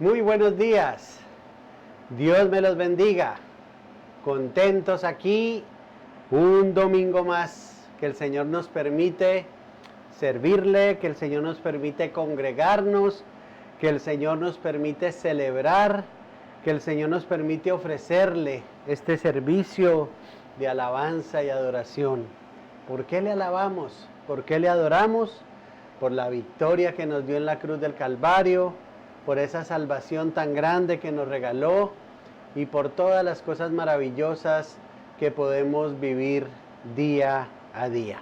Muy buenos días. Dios me los bendiga. Contentos aquí, un domingo más que el Señor nos permite servirle, que el Señor nos permite congregarnos, que el Señor nos permite celebrar, que el Señor nos permite ofrecerle este servicio de alabanza y adoración. ¿Por qué le alabamos? ¿Por qué le adoramos? Por la victoria que nos dio en la cruz del Calvario, por esa salvación tan grande que nos regaló y por todas las cosas maravillosas que podemos vivir día a día.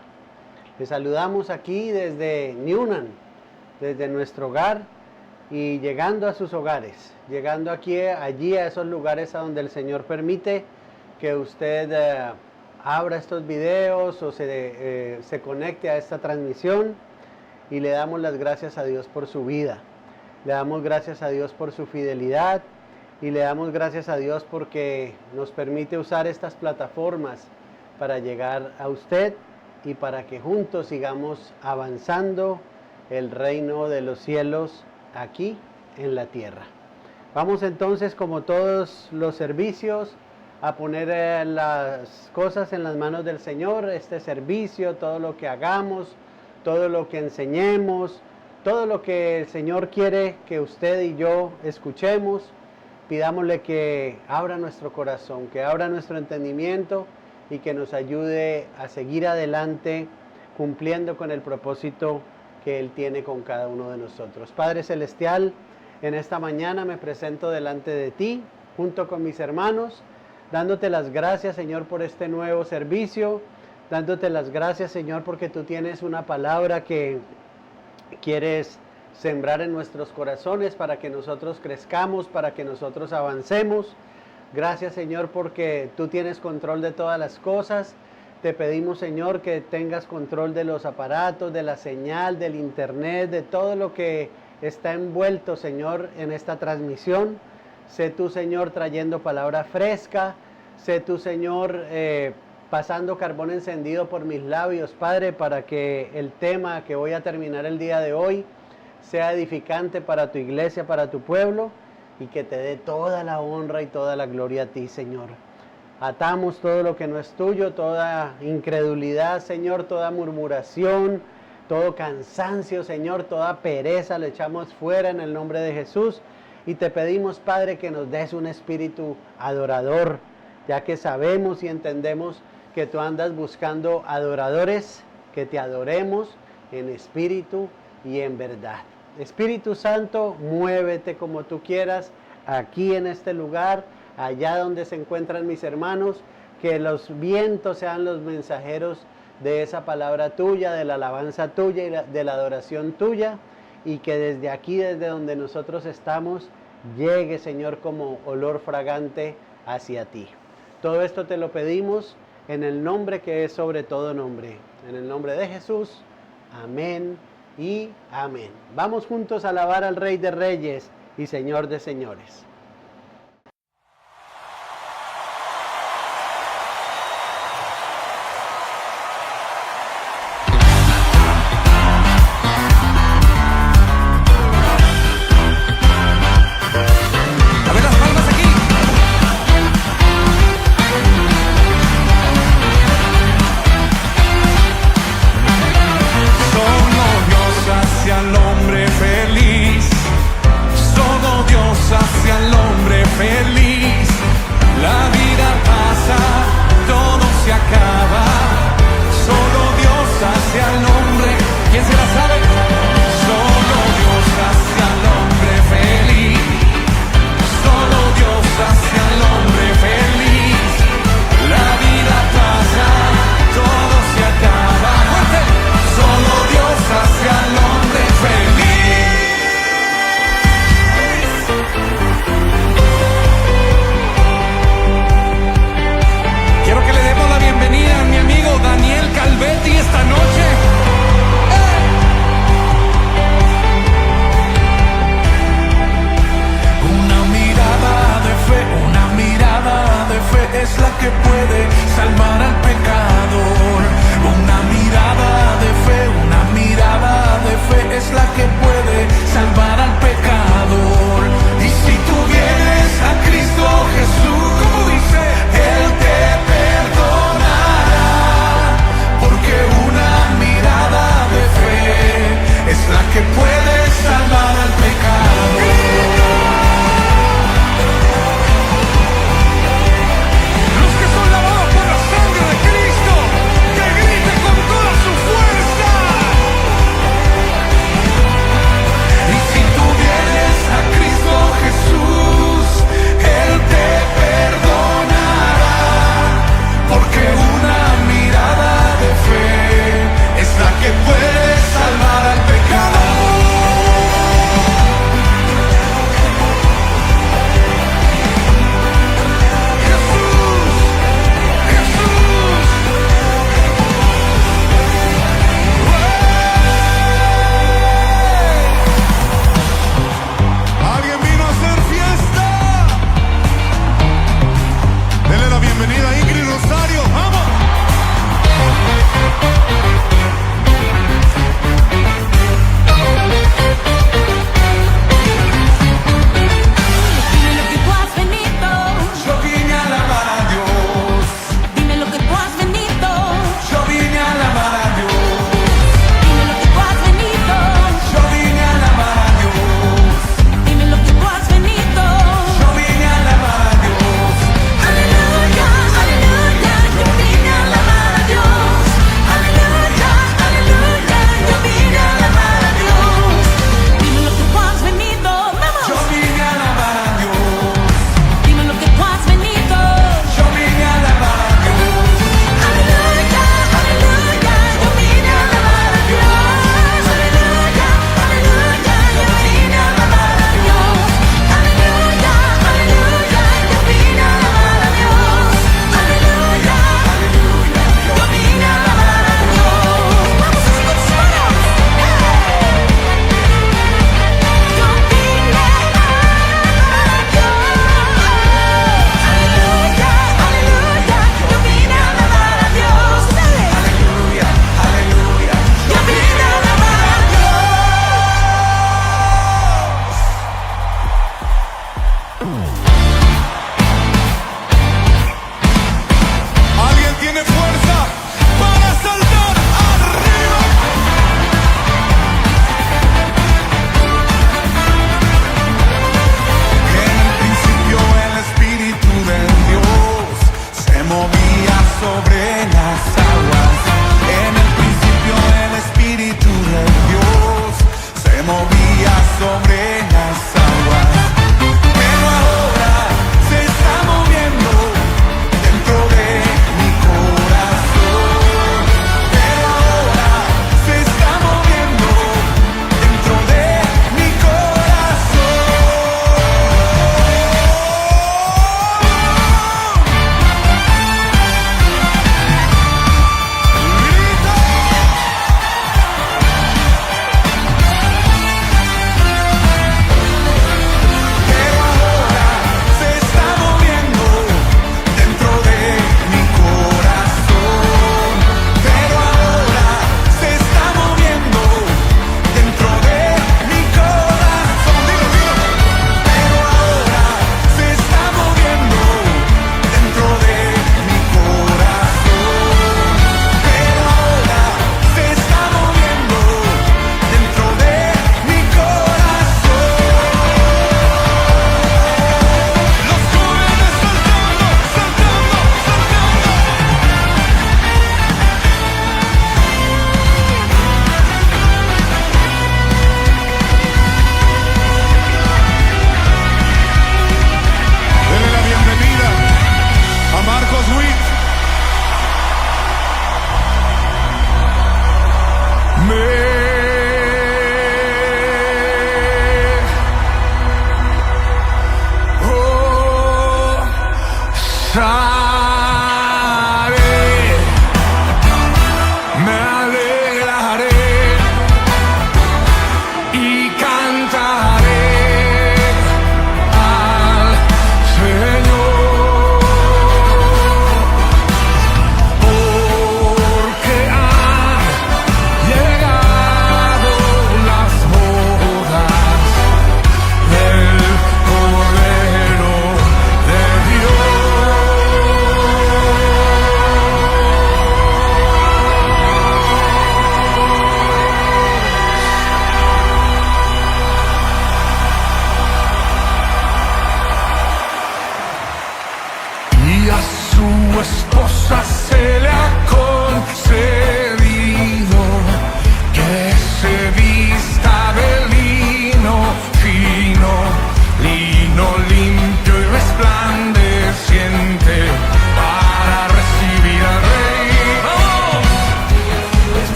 Les saludamos aquí desde Newnan, desde nuestro hogar y llegando a sus hogares, llegando allí a esos lugares a donde el Señor permite que usted abra estos videos o se conecte a esta transmisión, y le damos las gracias a Dios por su vida. Le damos gracias a Dios por su fidelidad y le damos gracias a Dios porque nos permite usar estas plataformas para llegar a usted y para que juntos sigamos avanzando el reino de los cielos aquí en la tierra. Vamos entonces, como todos los servicios, a poner las cosas en las manos del Señor. Este servicio, todo lo que hagamos, todo lo que enseñemos, todo lo que el Señor quiere que usted y yo escuchemos, pidámosle que abra nuestro corazón, que abra nuestro entendimiento y que nos ayude a seguir adelante cumpliendo con el propósito que Él tiene con cada uno de nosotros. Padre Celestial, en esta mañana me presento delante de ti, junto con mis hermanos, dándote las gracias, Señor, por este nuevo servicio, dándote las gracias, Señor, porque tú tienes una palabra que quieres sembrar en nuestros corazones para que nosotros crezcamos, para que nosotros avancemos. Gracias, Señor, porque tú tienes control de todas las cosas. Te pedimos, Señor, que tengas control de los aparatos, de la señal, del internet, de todo lo que está envuelto, Señor, en esta transmisión. Sé tú, Señor, trayendo palabra fresca. Sé tú, Señor, pasando carbón encendido por mis labios, Padre, para que el tema que voy a terminar el día de hoy sea edificante para tu iglesia, para tu pueblo, y que te dé toda la honra y toda la gloria a ti, Señor. Atamos todo lo que no es tuyo, toda incredulidad, Señor, toda murmuración, todo cansancio, Señor, toda pereza, lo echamos fuera en el nombre de Jesús, y te pedimos, Padre, que nos des un espíritu adorador, ya que sabemos y entendemos que tú andas buscando adoradores, que te adoremos en espíritu y en verdad. Espíritu Santo, muévete como tú quieras, aquí en este lugar, allá donde se encuentran mis hermanos, que los vientos sean los mensajeros de esa palabra tuya, de la alabanza tuya y de la adoración tuya, y que desde aquí, desde donde nosotros estamos, llegue, Señor, como olor fragante hacia ti. Todo esto te lo pedimos en el nombre que es sobre todo nombre, en el nombre de Jesús. Amén y amén. Vamos juntos a alabar al Rey de Reyes y Señor de Señores. Al hombre feliz, solo Dios hacia el las aguas. En el principio el Espíritu de Dios se movía sobre las aguas. Pero ahora se está moviendo dentro de mi corazón. Pero ahora se está moviendo dentro de mi corazón.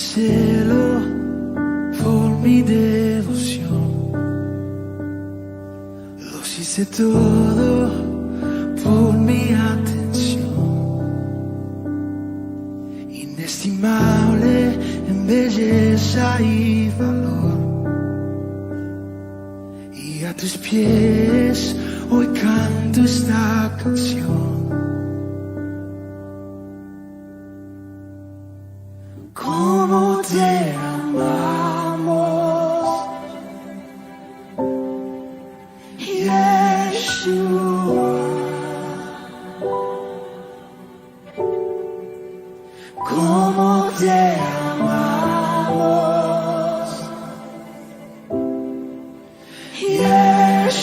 celo por mi devoción. Lo hice todo por mi atención. Inestimable en belleza y valor. Y a tus pies hoy canto esta canción. ¿Cómo te amamos, Yeshua? ¿Cómo te amamos,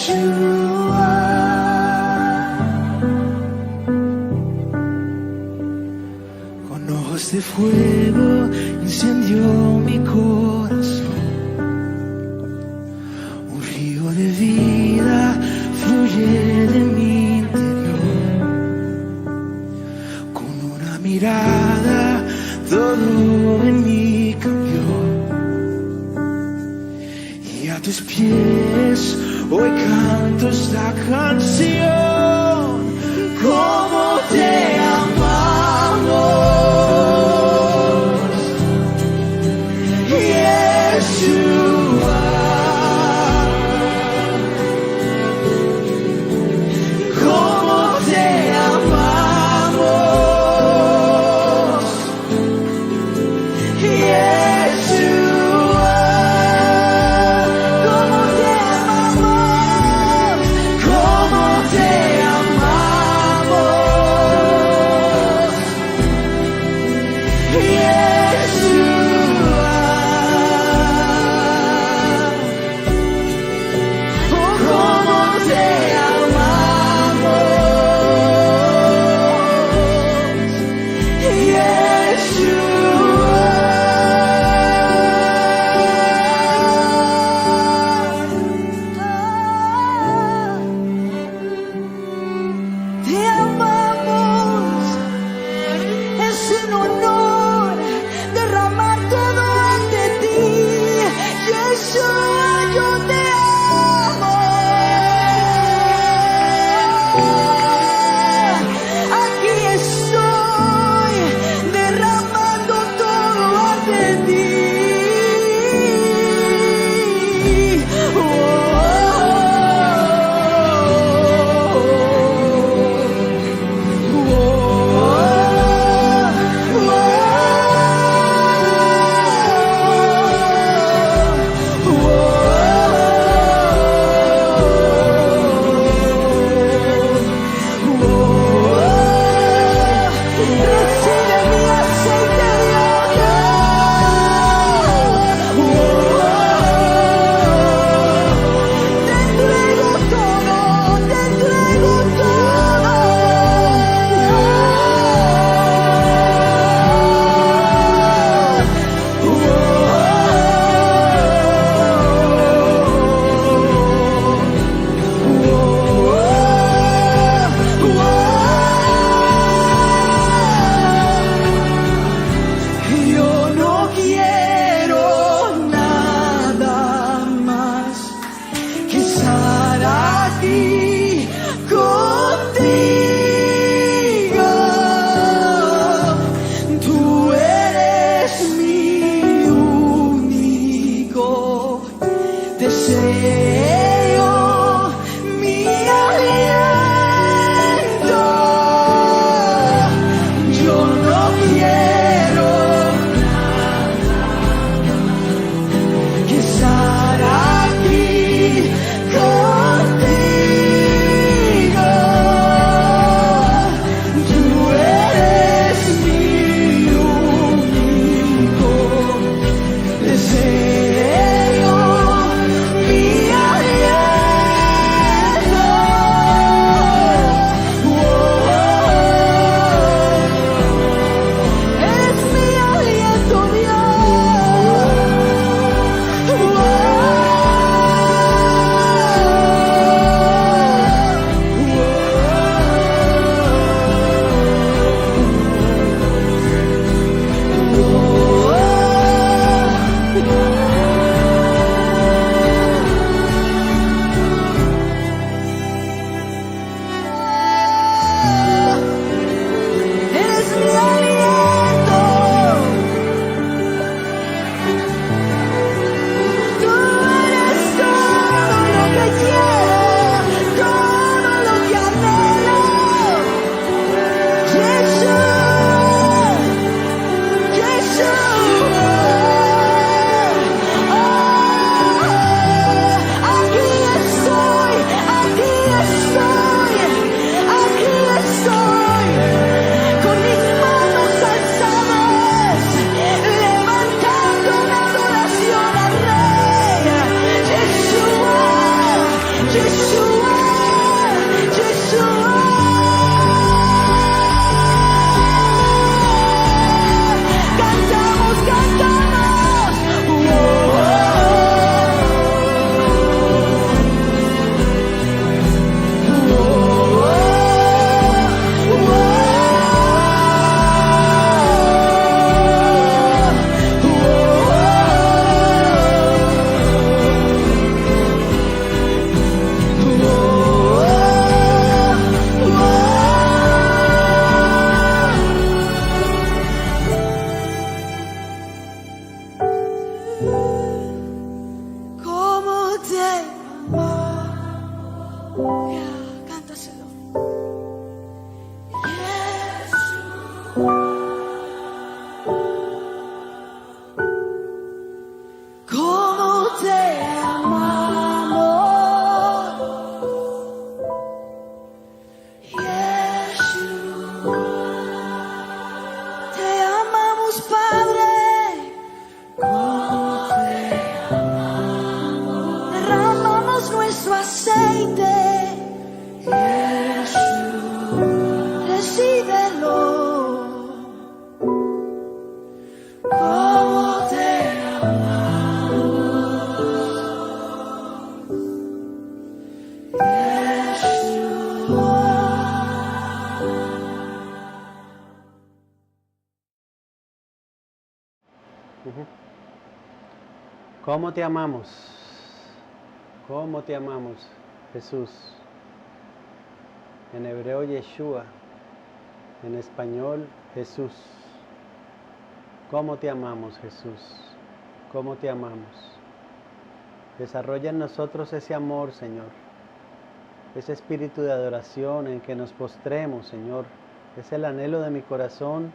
Yeshua? Con ojos de fuego incendió mi corazón. Un río de vida fluye de mi interior. Con una mirada todo en mí cambió. Y a tus pies hoy canto esta canción. ¿Cómo te amamos, Yeshua? ¿Cómo te amamos, Yeshua? ¿Cómo te amamos? ¿Cómo te Cantamos, cantamos. ¿Cómo te amo? Yeah, cántaselo. ¿Cómo te amamos? Yeshua. Te amamos, Padre. ¿Cómo te amamos? Derramamos nuestro aceite. Yeshua. Recíbelo. ¿Cómo te ¿Cómo te amamos? ¿Cómo te amamos, Jesús? En hebreo, Yeshua. En español, Jesús. ¿Cómo te amamos, Jesús? ¿Cómo te amamos? Desarrolla en nosotros ese amor, Señor. Ese espíritu de adoración en que nos postremos, Señor. Es el anhelo de mi corazón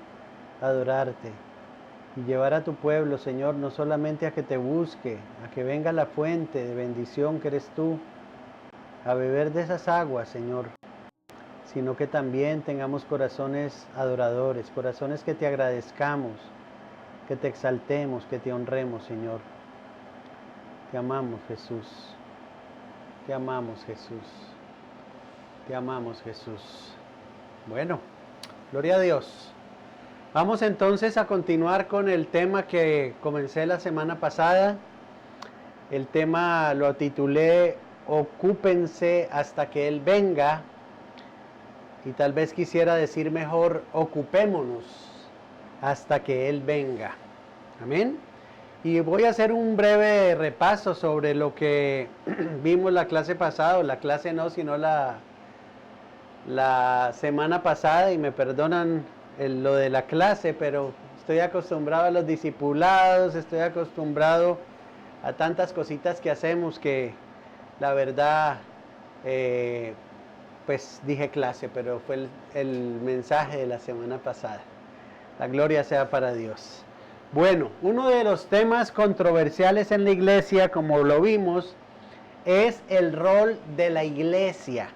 adorarte y llevar a tu pueblo, Señor, no solamente a que te busque, a que venga la fuente de bendición que eres tú, a beber de esas aguas, Señor, sino que también tengamos corazones adoradores, corazones que te agradezcamos, que te exaltemos, que te honremos, Señor. Te amamos, Jesús. Te amamos, Jesús. Te amamos, Jesús. Bueno, gloria a Dios. Vamos entonces a continuar con el tema que comencé la semana pasada. El tema lo titulé Ocúpense hasta que Él venga. Y tal vez quisiera decir mejor, ocupémonos hasta que Él venga. Amén. Y voy a hacer un breve repaso sobre lo que vimos la clase pasada, la clase no, sino la semana pasada, y me perdonan lo de la clase, pero estoy acostumbrado a los discipulados, estoy acostumbrado a tantas cositas que hacemos que la verdad, pues dije clase, pero fue el mensaje de la semana pasada. La gloria sea para Dios. Bueno, uno de los temas controversiales en la iglesia, como lo vimos, es el rol de la iglesia.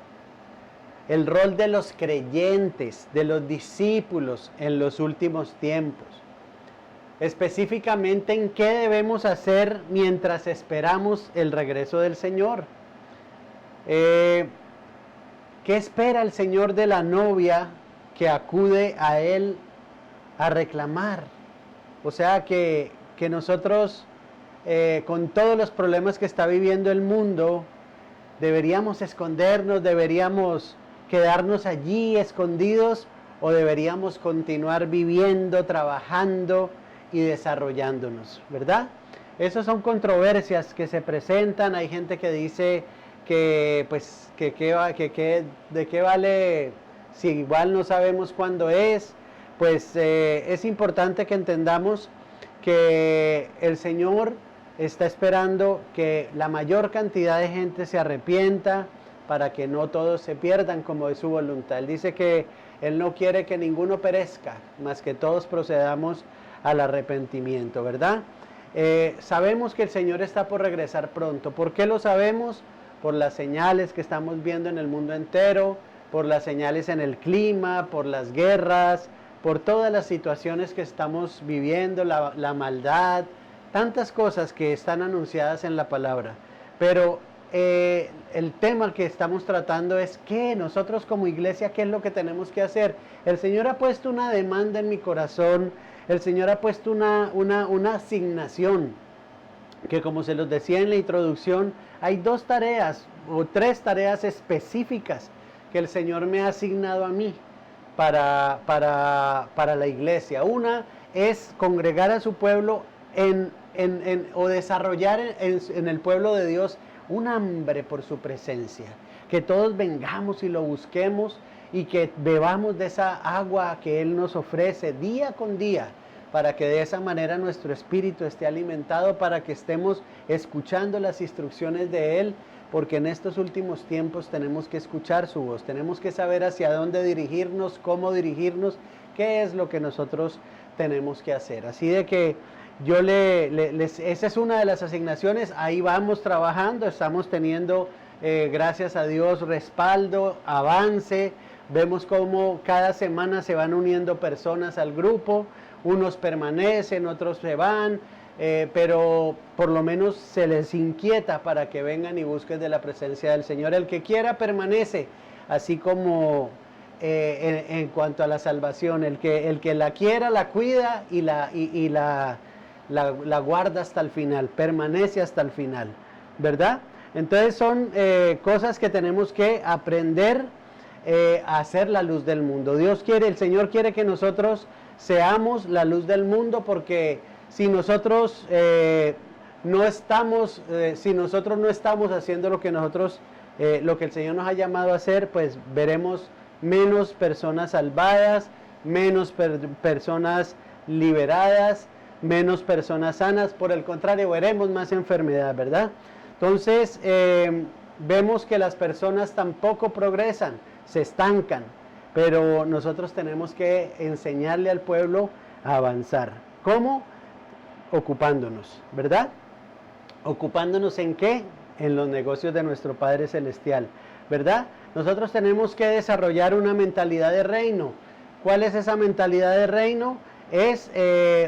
El rol de los creyentes, de los discípulos en los últimos tiempos. Específicamente en qué debemos hacer mientras esperamos el regreso del Señor. ¿Qué espera el Señor de la novia que acude a Él a reclamar? O sea que nosotros, con todos los problemas que está viviendo el mundo, deberíamos escondernos, deberíamos quedarnos allí escondidos, o deberíamos continuar viviendo, trabajando y desarrollándonos, ¿verdad? Esas son controversias que se presentan. Hay gente que dice que pues de qué vale si igual no sabemos cuándo es. Pues es importante que entendamos que el Señor está esperando que la mayor cantidad de gente se arrepienta, para que no todos se pierdan, como es su voluntad. Él dice que Él no quiere que ninguno perezca, más que todos procedamos al arrepentimiento, ¿verdad? Sabemos que el Señor está por regresar pronto. ¿Por qué lo sabemos? Por las señales que estamos viendo en el mundo entero, por las señales en el clima, por las guerras, por todas las situaciones que estamos viviendo, la maldad, tantas cosas que están anunciadas en la palabra. Pero el tema que estamos tratando es que nosotros como iglesia, ¿qué es lo que tenemos que hacer? El Señor ha puesto una demanda en mi corazón, el Señor ha puesto una asignación, que como se los decía en la introducción, hay 2 tareas o 3 tareas específicas que el Señor me ha asignado a mí para la iglesia. Una es congregar a su pueblo o desarrollar en el pueblo de Dios un hambre por su presencia, que todos vengamos y lo busquemos y que bebamos de esa agua que Él nos ofrece día con día, para que de esa manera nuestro espíritu esté alimentado, para que estemos escuchando las instrucciones de Él, porque en estos últimos tiempos tenemos que escuchar su voz, tenemos que saber hacia dónde dirigirnos, cómo dirigirnos, qué es lo que nosotros tenemos que hacer. Así de que esa es una de las asignaciones, ahí vamos trabajando, estamos teniendo, gracias a Dios, respaldo, avance, vemos cómo cada semana se van uniendo personas al grupo, unos permanecen, otros se van, pero por lo menos se les inquieta para que vengan y busquen de la presencia del Señor. El que quiera permanece, así como en cuanto a la salvación, el que la quiera la cuida y la guarda hasta el final, permanece hasta el final, ¿verdad? Entonces son cosas que tenemos que aprender a hacer la luz del mundo. El Señor quiere que nosotros seamos la luz del mundo, porque si nosotros no estamos haciendo lo que el Señor nos ha llamado a hacer, pues veremos menos personas salvadas, menos personas liberadas, menos personas sanas. Por el contrario, veremos más enfermedad, ¿verdad? Entonces, vemos que las personas tampoco progresan, se estancan, pero nosotros tenemos que enseñarle al pueblo a avanzar. ¿Cómo? Ocupándonos, ¿verdad? ¿Ocupándonos en qué? En los negocios de nuestro Padre Celestial, ¿verdad? Nosotros tenemos que desarrollar una mentalidad de reino. ¿Cuál es esa mentalidad de reino? Es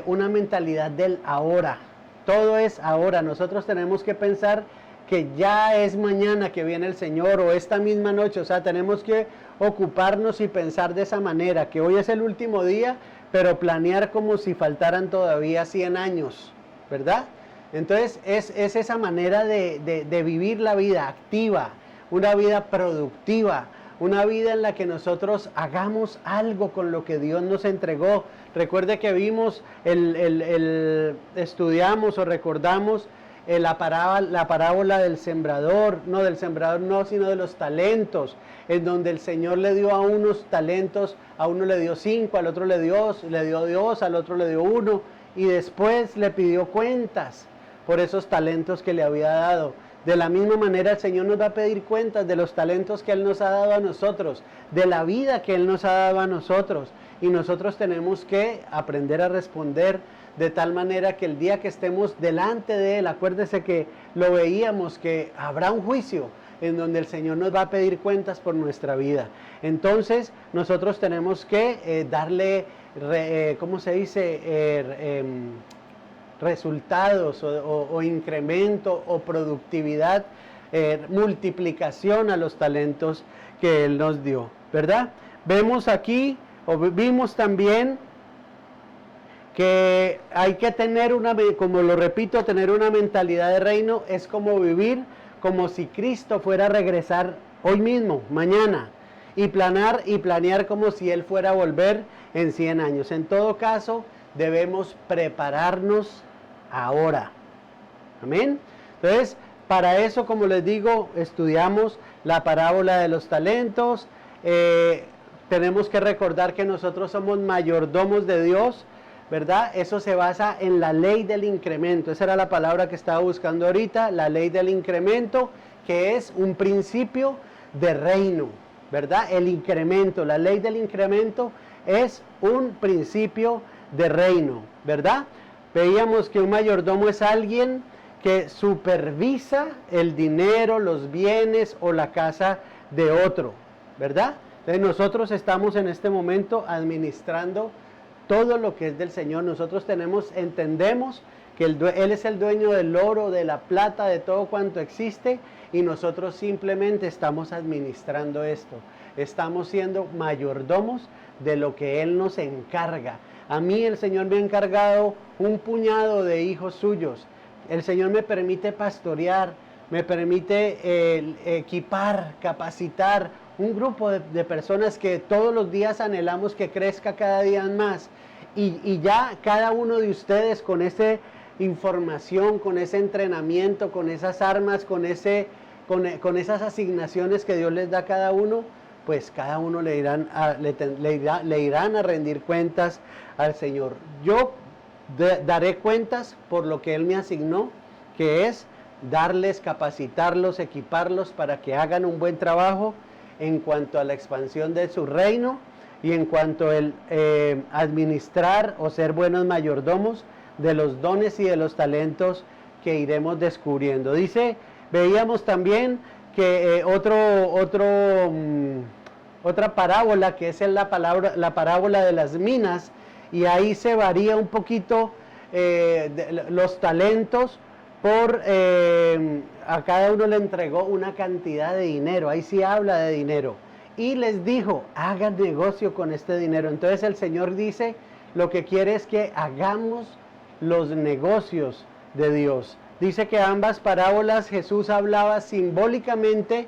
una mentalidad del ahora. Todo es ahora. Nosotros tenemos que pensar que ya es mañana que viene el Señor, o esta misma noche. O sea, tenemos que ocuparnos y pensar de esa manera, que hoy es el último día, pero planear como si faltaran todavía 100 años, ¿verdad? Entonces es esa manera de vivir la vida activa, una vida productiva, una vida en la que nosotros hagamos algo con lo que Dios nos entregó. Recuerde que estudiamos o recordamos la parábola del sembrador, sino de los talentos, en donde el Señor le dio a unos talentos, a uno le dio 5, al otro le dio 2, al otro le dio 1, y después le pidió cuentas por esos talentos que le había dado. De la misma manera el Señor nos va a pedir cuentas de los talentos que Él nos ha dado a nosotros, de la vida que Él nos ha dado a nosotros, y nosotros tenemos que aprender a responder de tal manera que el día que estemos delante de Él, acuérdese que lo veíamos, que habrá un juicio en donde el Señor nos va a pedir cuentas por nuestra vida. Entonces nosotros tenemos que darle, resultados o incremento o productividad, multiplicación a los talentos que Él nos dio, ¿verdad? Vemos aquí, o vimos también, que hay que tener como lo repito, tener una mentalidad de reino es como vivir como si Cristo fuera a regresar hoy mismo, mañana, y planear como si Él fuera a volver en 100 años. En todo caso, debemos prepararnos ahora. Amén. Entonces, para eso, como les digo, estudiamos la parábola de los talentos. Tenemos que recordar que nosotros somos mayordomos de Dios, ¿verdad? Eso se basa en la ley del incremento. Esa era la palabra que estaba buscando ahorita, la ley del incremento, que es un principio de reino, ¿verdad? El incremento, la ley del incremento es un principio de reino, ¿verdad? Veíamos que un mayordomo es alguien que supervisa el dinero, los bienes o la casa de otro, ¿verdad? Entonces nosotros estamos en este momento administrando todo lo que es del Señor. Nosotros entendemos que Él es el dueño del oro, de la plata, de todo cuanto existe, y nosotros simplemente estamos administrando esto. Estamos siendo mayordomos de lo que Él nos encarga. A mí el Señor me ha encargado un puñado de hijos suyos. El Señor me permite pastorear, me permite equipar, capacitar un grupo de personas que todos los días anhelamos que crezca cada día más. Y ya cada uno de ustedes con esa información, con ese entrenamiento, con esas armas, con esas asignaciones que Dios les da a cada uno, pues cada uno le irán a rendir cuentas al Señor. Yo daré cuentas por lo que Él me asignó, que es darles, capacitarlos, equiparlos para que hagan un buen trabajo en cuanto a la expansión de su reino y en cuanto a administrar o ser buenos mayordomos de los dones y de los talentos que iremos descubriendo. Veíamos también que otra parábola, que es la parábola de las minas, y ahí se varía un poquito los talentos a cada uno le entregó una cantidad de dinero. Ahí sí habla de dinero y les dijo, hagan negocio con este dinero. Entonces el Señor dice, lo que quiere es que hagamos los negocios de Dios. Dice que ambas parábolas Jesús hablaba simbólicamente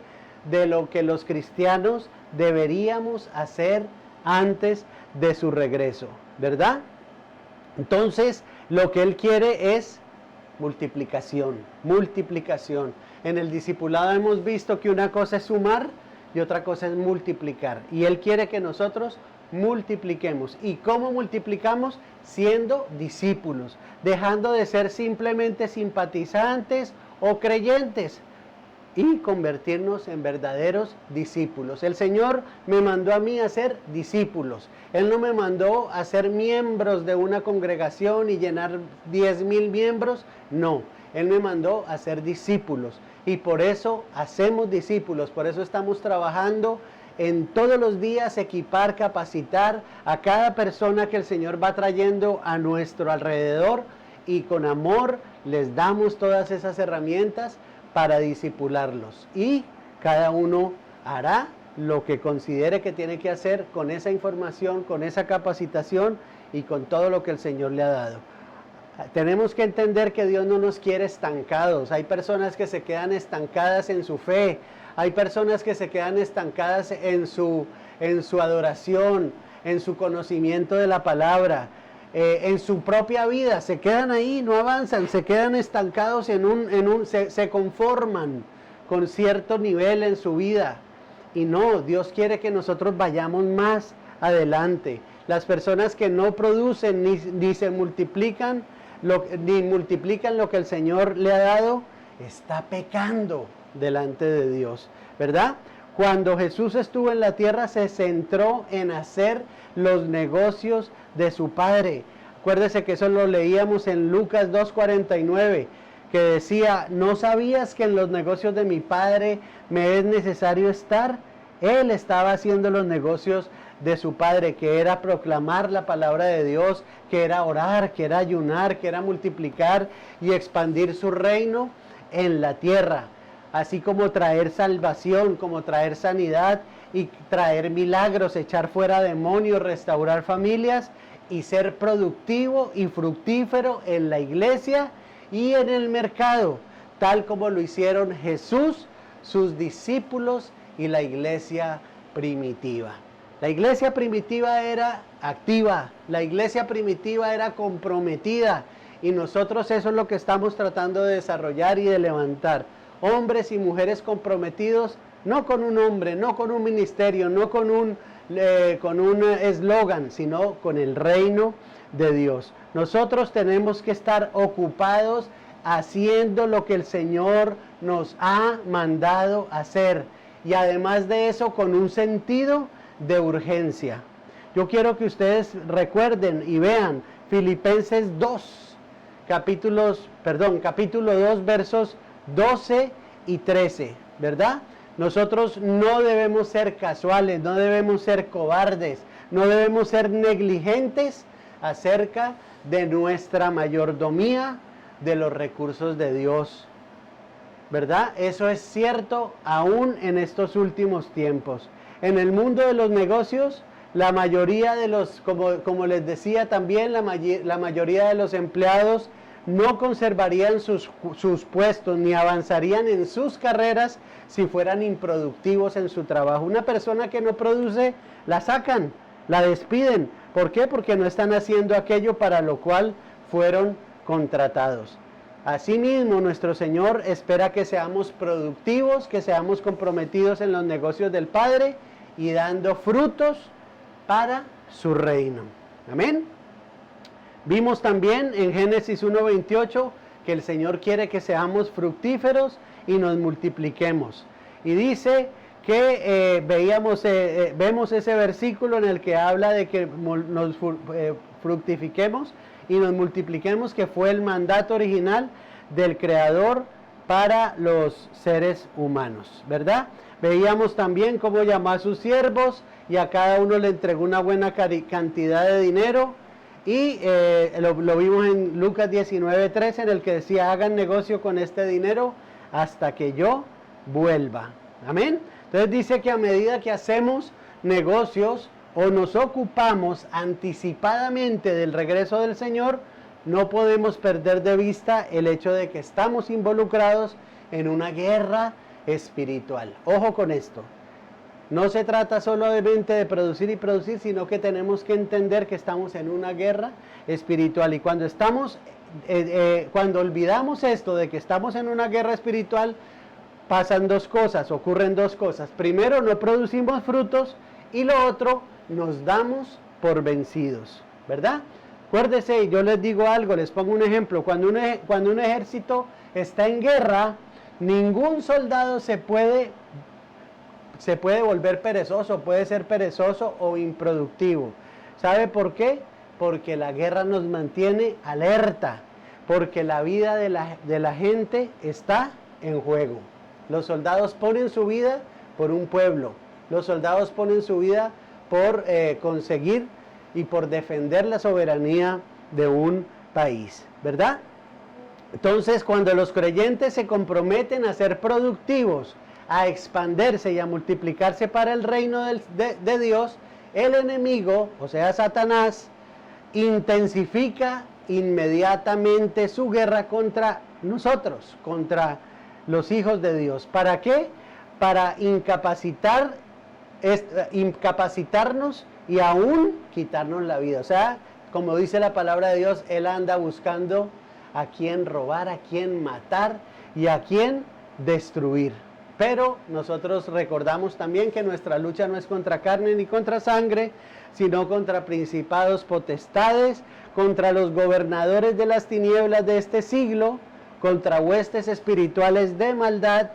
de lo que los cristianos deberíamos hacer antes de su regreso, ¿verdad? Entonces lo que Él quiere es multiplicación. En el discipulado hemos visto que una cosa es sumar y otra cosa es multiplicar. Y Él quiere que nosotros multipliquemos. ¿Y cómo multiplicamos? Siendo discípulos, dejando de ser simplemente simpatizantes o creyentes y convertirnos en verdaderos discípulos. El Señor me mandó a mí a ser discípulos. Él no me mandó a ser miembros de una congregación y llenar 10,000 miembros. No, Él me mandó a ser discípulos. Y por eso hacemos discípulos, por eso estamos trabajando en todos los días equipar, capacitar a cada persona que el Señor va trayendo a nuestro alrededor, y con amor les damos todas esas herramientas para discipularlos, y cada uno hará lo que considere que tiene que hacer con esa información, con esa capacitación y con todo lo que el Señor le ha dado. Tenemos que entender que Dios no nos quiere estancados. Hay personas que se quedan estancadas en su fe, hay personas que se quedan estancadas en su adoración, en su conocimiento de la palabra, en su propia vida, se quedan ahí, no avanzan, se quedan estancados se conforman con cierto nivel en su vida. Y no, Dios quiere que nosotros vayamos más adelante. Las personas que no producen ni se multiplican, ni multiplican lo que el Señor le ha dado, está pecando delante de Dios, ¿verdad? Cuando Jesús estuvo en la tierra se centró en hacer los negocios de su Padre. Acuérdese que eso lo leíamos en Lucas 2:49, que decía, ¿no sabías que en los negocios de mi Padre me es necesario estar? Él estaba haciendo los negocios de su Padre, que era proclamar la palabra de Dios, que era orar, que era ayunar, que era multiplicar y expandir su reino en la tierra, así como traer salvación, como traer sanidad y traer milagros, echar fuera demonios, restaurar familias y ser productivo y fructífero en la iglesia y en el mercado, tal como lo hicieron Jesús, sus discípulos y la iglesia primitiva. La iglesia primitiva era activa, la iglesia primitiva era comprometida, y nosotros eso es lo que estamos tratando de desarrollar y de levantar. Hombres y mujeres comprometidos, no con un hombre, no con un ministerio, no con un eslogan, sino con el reino de Dios. Nosotros tenemos que estar ocupados haciendo lo que el Señor nos ha mandado hacer, y además de eso con un sentido de urgencia. Yo quiero que ustedes recuerden y vean Filipenses 2, capítulo 2, versos 12 y 13, ¿verdad? Nosotros no debemos ser casuales, no debemos ser cobardes, no debemos ser negligentes acerca de nuestra mayordomía, de los recursos de Dios, ¿verdad? Eso es cierto aún en estos últimos tiempos. En el mundo de los negocios, la mayoría de los, como les decía también, la mayoría de los empleados no conservarían sus puestos ni avanzarían en sus carreras si fueran improductivos en su trabajo. Una persona que no produce, la sacan, la despiden. ¿Por qué? Porque no están haciendo aquello para lo cual fueron contratados. Asimismo, nuestro Señor espera que seamos productivos, que seamos comprometidos en los negocios del Padre y dando frutos para su reino. Amén. Vimos también en Génesis 1:28 que el Señor quiere que seamos fructíferos y nos multipliquemos. Y dice que vemos ese versículo en el que habla de que nos fructifiquemos y nos multipliquemos, que fue el mandato original del Creador para los seres humanos, ¿verdad? Veíamos también cómo llamó a sus siervos y a cada uno le entregó una buena cantidad de dinero. Y lo vimos en Lucas 19:3, en el que decía: hagan negocio con este dinero hasta que yo vuelva. Amén. Entonces dice que a medida que hacemos negocios o nos ocupamos anticipadamente del regreso del Señor, no podemos perder de vista el hecho de que estamos involucrados en una guerra espiritual. Ojo con esto. No se trata solamente de producir y producir, sino que tenemos que entender que estamos en una guerra espiritual. Y cuando cuando olvidamos esto de que estamos en una guerra espiritual, pasan dos cosas, ocurren dos cosas. Primero, no producimos frutos, y lo otro, nos damos por vencidos, ¿verdad? Acuérdense, yo les digo algo, les pongo un ejemplo. Cuando un ejército está en guerra, ningún soldado se puede volver perezoso, puede ser perezoso o improductivo. ¿Sabe por qué? Porque la guerra nos mantiene alerta, porque la vida de la gente está en juego. Los soldados ponen su vida por un pueblo, los soldados ponen su vida por conseguir y por defender la soberanía de un país, ¿verdad? Entonces, cuando los creyentes se comprometen a ser productivos, a expandirse y a multiplicarse para el reino de Dios, el enemigo, o sea Satanás, intensifica inmediatamente su guerra contra nosotros, contra los hijos de Dios. ¿Para qué? Para incapacitarnos y aún quitarnos la vida. O sea, como dice la palabra de Dios, Él anda buscando a quien robar, a quien matar y a quien destruir. Pero nosotros recordamos también que nuestra lucha no es contra carne ni contra sangre, sino contra principados, potestades, contra los gobernadores de las tinieblas de este siglo, contra huestes espirituales de maldad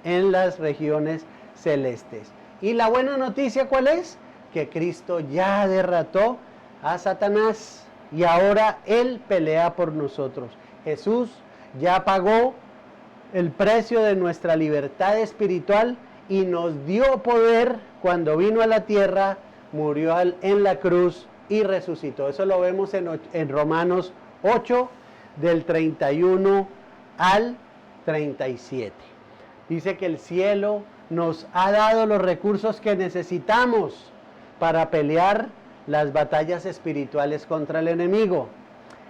en las regiones celestes. Y la buena noticia, ¿cuál es? Que Cristo ya derrotó a Satanás y ahora Él pelea por nosotros. Jesús ya pagó el precio de nuestra libertad espiritual y nos dio poder cuando vino a la tierra, murió en la cruz y resucitó. Eso lo vemos en Romanos 8, del 31 al 37. Dice que el cielo nos ha dado los recursos que necesitamos para pelear las batallas espirituales contra el enemigo,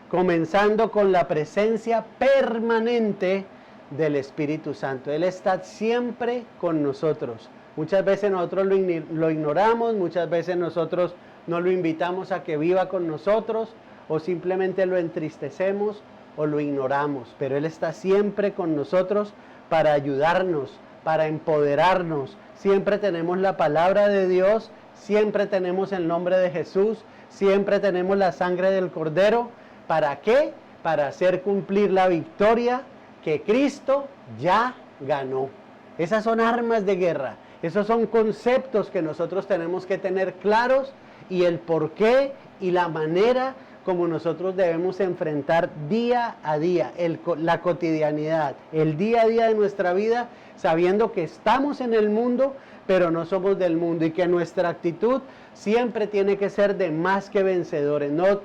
comenzando con la presencia permanente del Espíritu Santo. Él está siempre con nosotros. Muchas veces nosotros lo ignoramos, muchas veces nosotros no lo invitamos a que viva con nosotros, o simplemente lo entristecemos o lo ignoramos, pero Él está siempre con nosotros para ayudarnos, para empoderarnos. Siempre tenemos la palabra de Dios, siempre tenemos el nombre de Jesús, siempre tenemos la sangre del Cordero. ¿Para qué? Para hacer cumplir la victoria que Cristo ya ganó. Esas son armas de guerra, esos son conceptos que nosotros tenemos que tener claros, y el porqué y la manera como nosotros debemos enfrentar día a día, la cotidianidad, el día a día de nuestra vida, sabiendo que estamos en el mundo, pero no somos del mundo, y que nuestra actitud siempre tiene que ser de más que vencedores. No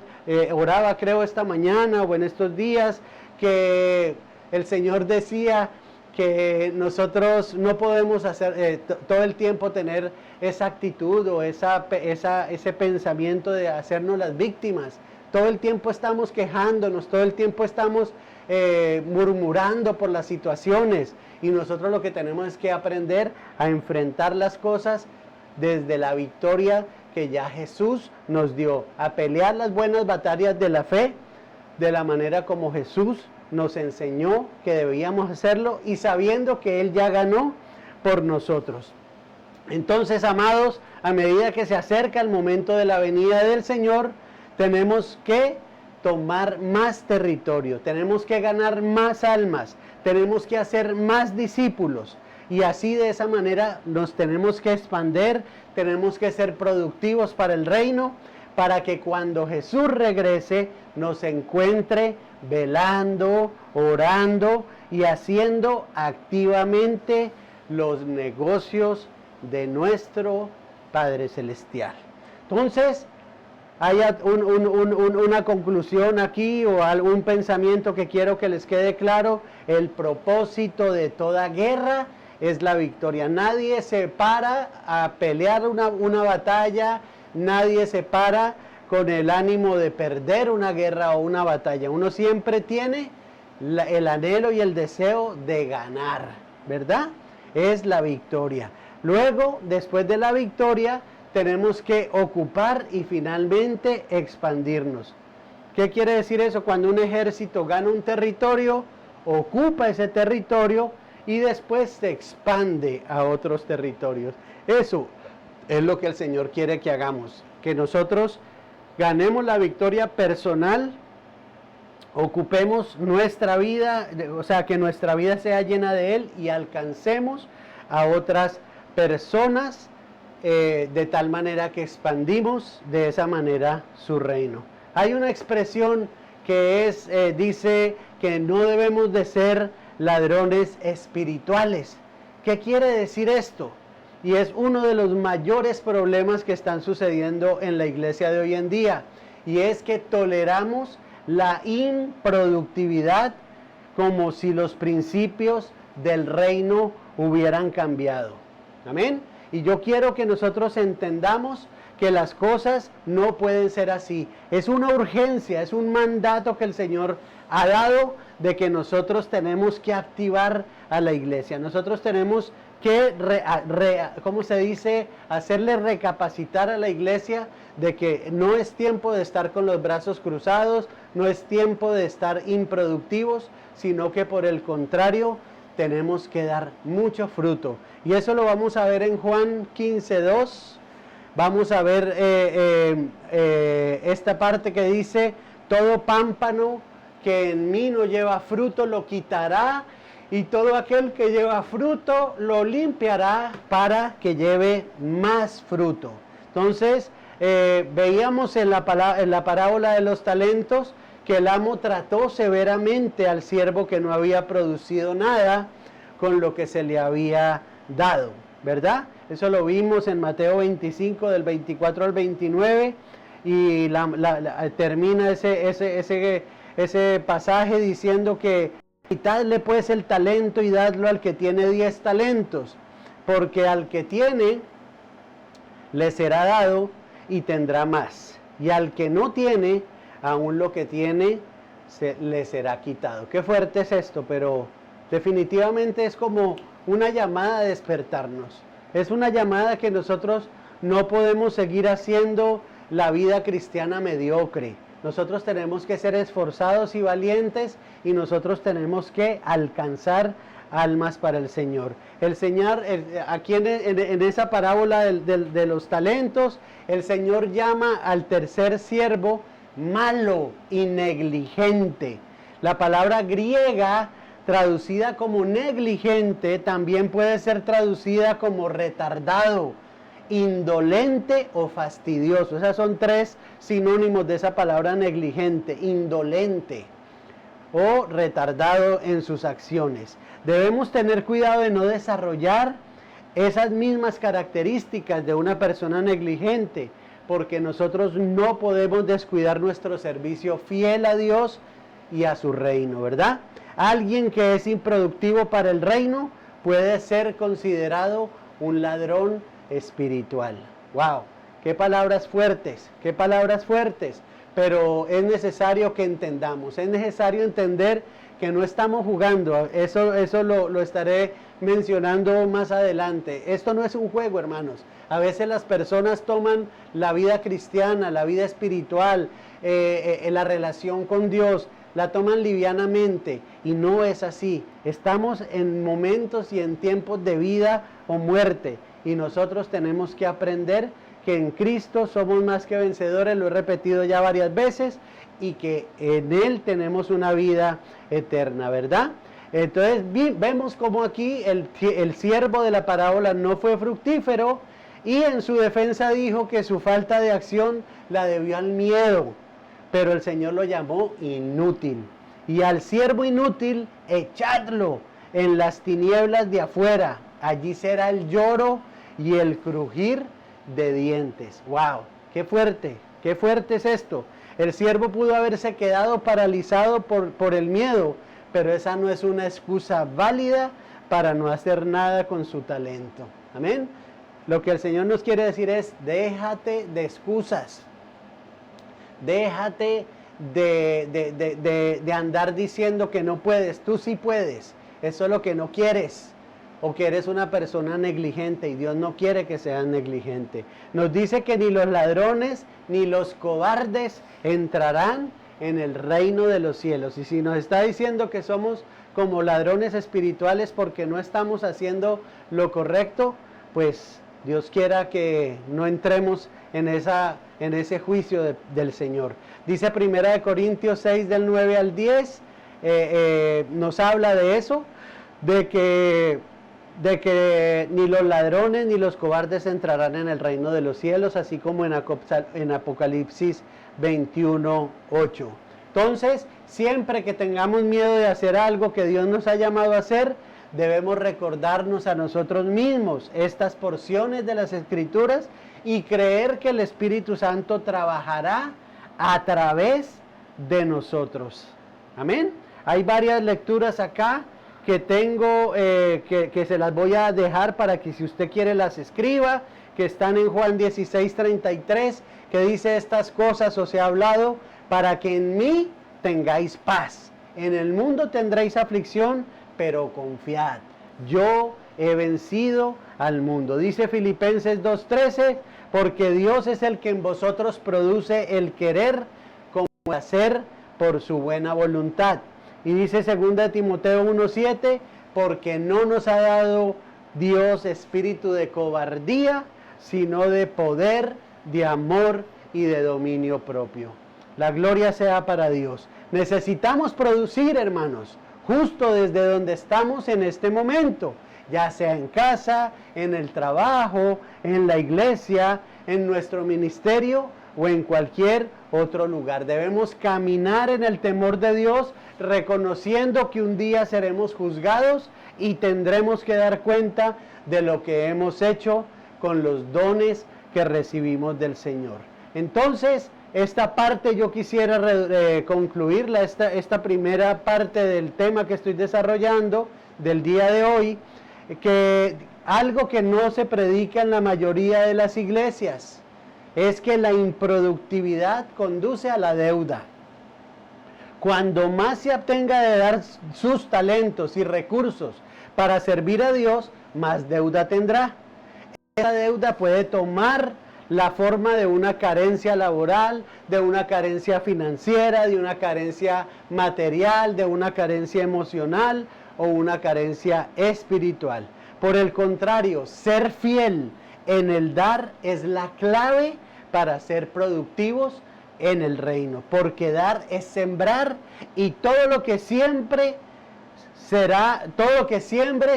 oraba, creo, esta mañana o en estos días, que el Señor decía que nosotros no podemos hacer todo el tiempo tener esa actitud o ese pensamiento de hacernos las víctimas. Todo el tiempo estamos quejándonos, todo el tiempo estamos murmurando por las situaciones, y nosotros lo que tenemos es que aprender a enfrentar las cosas desde la victoria que ya Jesús nos dio, a pelear las buenas batallas de la fe de la manera como Jesús nos enseñó que debíamos hacerlo, y sabiendo que Él ya ganó por nosotros. Entonces, amados, a medida que se acerca el momento de la venida del Señor, tenemos que tomar más territorio, tenemos que ganar más almas, tenemos que hacer más discípulos, y así de esa manera nos tenemos que expandir, tenemos que ser productivos para el reino, para que cuando Jesús regrese nos encuentre velando, orando y haciendo activamente los negocios de nuestro Padre Celestial. Entonces, hay una conclusión aquí o algún pensamiento que quiero que les quede claro. El propósito de toda guerra es la victoria. Nadie se para a pelear una batalla, nadie se para con el ánimo de perder una guerra o una batalla. Uno siempre tiene el anhelo y el deseo de ganar, ¿verdad? Es la victoria. Luego, después de la victoria, tenemos que ocupar y finalmente expandirnos. ¿Qué quiere decir eso? Cuando un ejército gana un territorio, ocupa ese territorio y después se expande a otros territorios. Eso es lo que el Señor quiere que hagamos, que nosotros ganemos la victoria personal, ocupemos nuestra vida, o sea, que nuestra vida sea llena de Él y alcancemos a otras personas de tal manera que expandimos de esa manera su reino. Hay una expresión que dice que no debemos de ser ladrones espirituales. ¿Qué quiere decir esto? Y es uno de los mayores problemas que están sucediendo en la iglesia de hoy en día, y es que toleramos la improductividad como si los principios del reino hubieran cambiado. Amén. Y yo quiero que nosotros entendamos que las cosas no pueden ser así. Es una urgencia, es un mandato que el Señor ha dado de que nosotros tenemos que activar a la iglesia. Nosotros tenemos que, ¿cómo se dice? Hacerle recapacitar a la iglesia de que no es tiempo de estar con los brazos cruzados, no es tiempo de estar improductivos, sino que por el contrario, tenemos que dar mucho fruto. Y eso lo vamos a ver en Juan 15:2. Vamos a ver esta parte que dice: todo pámpano que en mí no lleva fruto lo quitará, y todo aquel que lleva fruto lo limpiará para que lleve más fruto. Entonces, veíamos en la parábola de los talentos que el amo trató severamente al siervo que no había producido nada con lo que se le había dado, ¿verdad? Eso lo vimos en Mateo 25, del 24 al 29, y termina ese pasaje diciendo que quitadle pues el talento y dadlo al que tiene 10 talentos, porque al que tiene le será dado y tendrá más, y al que no tiene, aún lo que tiene le será quitado. Qué fuerte es esto, pero definitivamente es como una llamada a despertarnos. Es una llamada que nosotros no podemos seguir haciendo la vida cristiana mediocre. Nosotros tenemos que ser esforzados y valientes, y nosotros tenemos que alcanzar almas para el Señor. El Señor, aquí en esa parábola de los talentos, el Señor llama al tercer siervo malo y negligente. La palabra griega traducida como negligente también puede ser traducida como retardado, indolente o fastidioso. Esas son tres sinónimos de esa palabra negligente: indolente o retardado en sus acciones. Debemos tener cuidado de no desarrollar esas mismas características de una persona negligente, porque nosotros no podemos descuidar nuestro servicio fiel a Dios y a su reino, ¿verdad? Alguien que es improductivo para el reino puede ser considerado un ladrón espiritual. ¡Wow! ¡Qué palabras fuertes! ¡Qué palabras fuertes! Pero es necesario que entendamos, es necesario entender que no estamos jugando. Eso lo estaré mencionando más adelante. Esto no es un juego, hermanos. A veces las personas toman la vida cristiana, la vida espiritual, la relación con Dios, la toman livianamente, y no es así. Estamos en momentos y en tiempos de vida o muerte, y nosotros tenemos que aprender que en Cristo somos más que vencedores, lo he repetido ya varias veces, y que en Él tenemos una vida eterna, ¿verdad? Entonces vemos como aquí el siervo de la parábola no fue fructífero, y en su defensa dijo que su falta de acción la debió al miedo, pero el Señor lo llamó inútil. Y al siervo inútil, echadlo en las tinieblas de afuera, allí será el lloro y el crujir de dientes. ¡Wow! ¡Qué fuerte! ¡Qué fuerte es esto! El siervo pudo haberse quedado paralizado por el miedo, pero esa no es una excusa válida para no hacer nada con su talento. Amén. Lo que el Señor nos quiere decir es: déjate de excusas. Déjate de andar diciendo que no puedes. Tú sí puedes. Eso es lo que no quieres. O que eres una persona negligente, y Dios no quiere que seas negligente. Nos dice que ni los ladrones ni los cobardes entrarán en el reino de los cielos. Y si nos está diciendo que somos como ladrones espirituales porque no estamos haciendo lo correcto, pues Dios quiera que no entremos en ese juicio del Señor. Dice 1 Corintios 6 del 9 al 10, nos habla de eso, de que ni los ladrones ni los cobardes entrarán en el reino de los cielos, así como en Apocalipsis 21:8. Entonces, siempre que tengamos miedo de hacer algo que Dios nos ha llamado a hacer, debemos recordarnos a nosotros mismos estas porciones de las Escrituras y creer que el Espíritu Santo trabajará a través de nosotros. Amén. Hay varias lecturas acá que tengo, que se las voy a dejar para que, si usted quiere, las escriba, que están en Juan 16:33, que dice: estas cosas os he hablado para que en mí tengáis paz. En el mundo tendréis aflicción, pero confiad, yo he vencido al mundo. Dice Filipenses 2:13, porque Dios es el que en vosotros produce el querer como el hacer por su buena voluntad. Y dice 2 Timoteo 1:7, porque no nos ha dado Dios espíritu de cobardía, sino de poder, de amor y de dominio propio. La gloria sea para Dios. Necesitamos producir, hermanos, justo desde donde estamos en este momento, ya sea en casa, en el trabajo, en la iglesia, en nuestro ministerio o en cualquier otro lugar. Debemos caminar en el temor de Dios, reconociendo que un día seremos juzgados y tendremos que dar cuenta de lo que hemos hecho con los dones que recibimos del Señor. Entonces, esta parte yo quisiera concluirla, esta primera parte del tema que estoy desarrollando del día de hoy, que algo que no se predica en la mayoría de las iglesias es que la improductividad conduce a la deuda. Cuando más se obtenga de dar sus talentos y recursos para servir a Dios, más deuda tendrá. Esa deuda puede tomar la forma de una carencia laboral, de una carencia financiera, de una carencia material, de una carencia emocional o una carencia espiritual. Por el contrario, ser fiel en el dar es la clave para ser productivos en el reino, porque dar es sembrar, y todo lo que siembre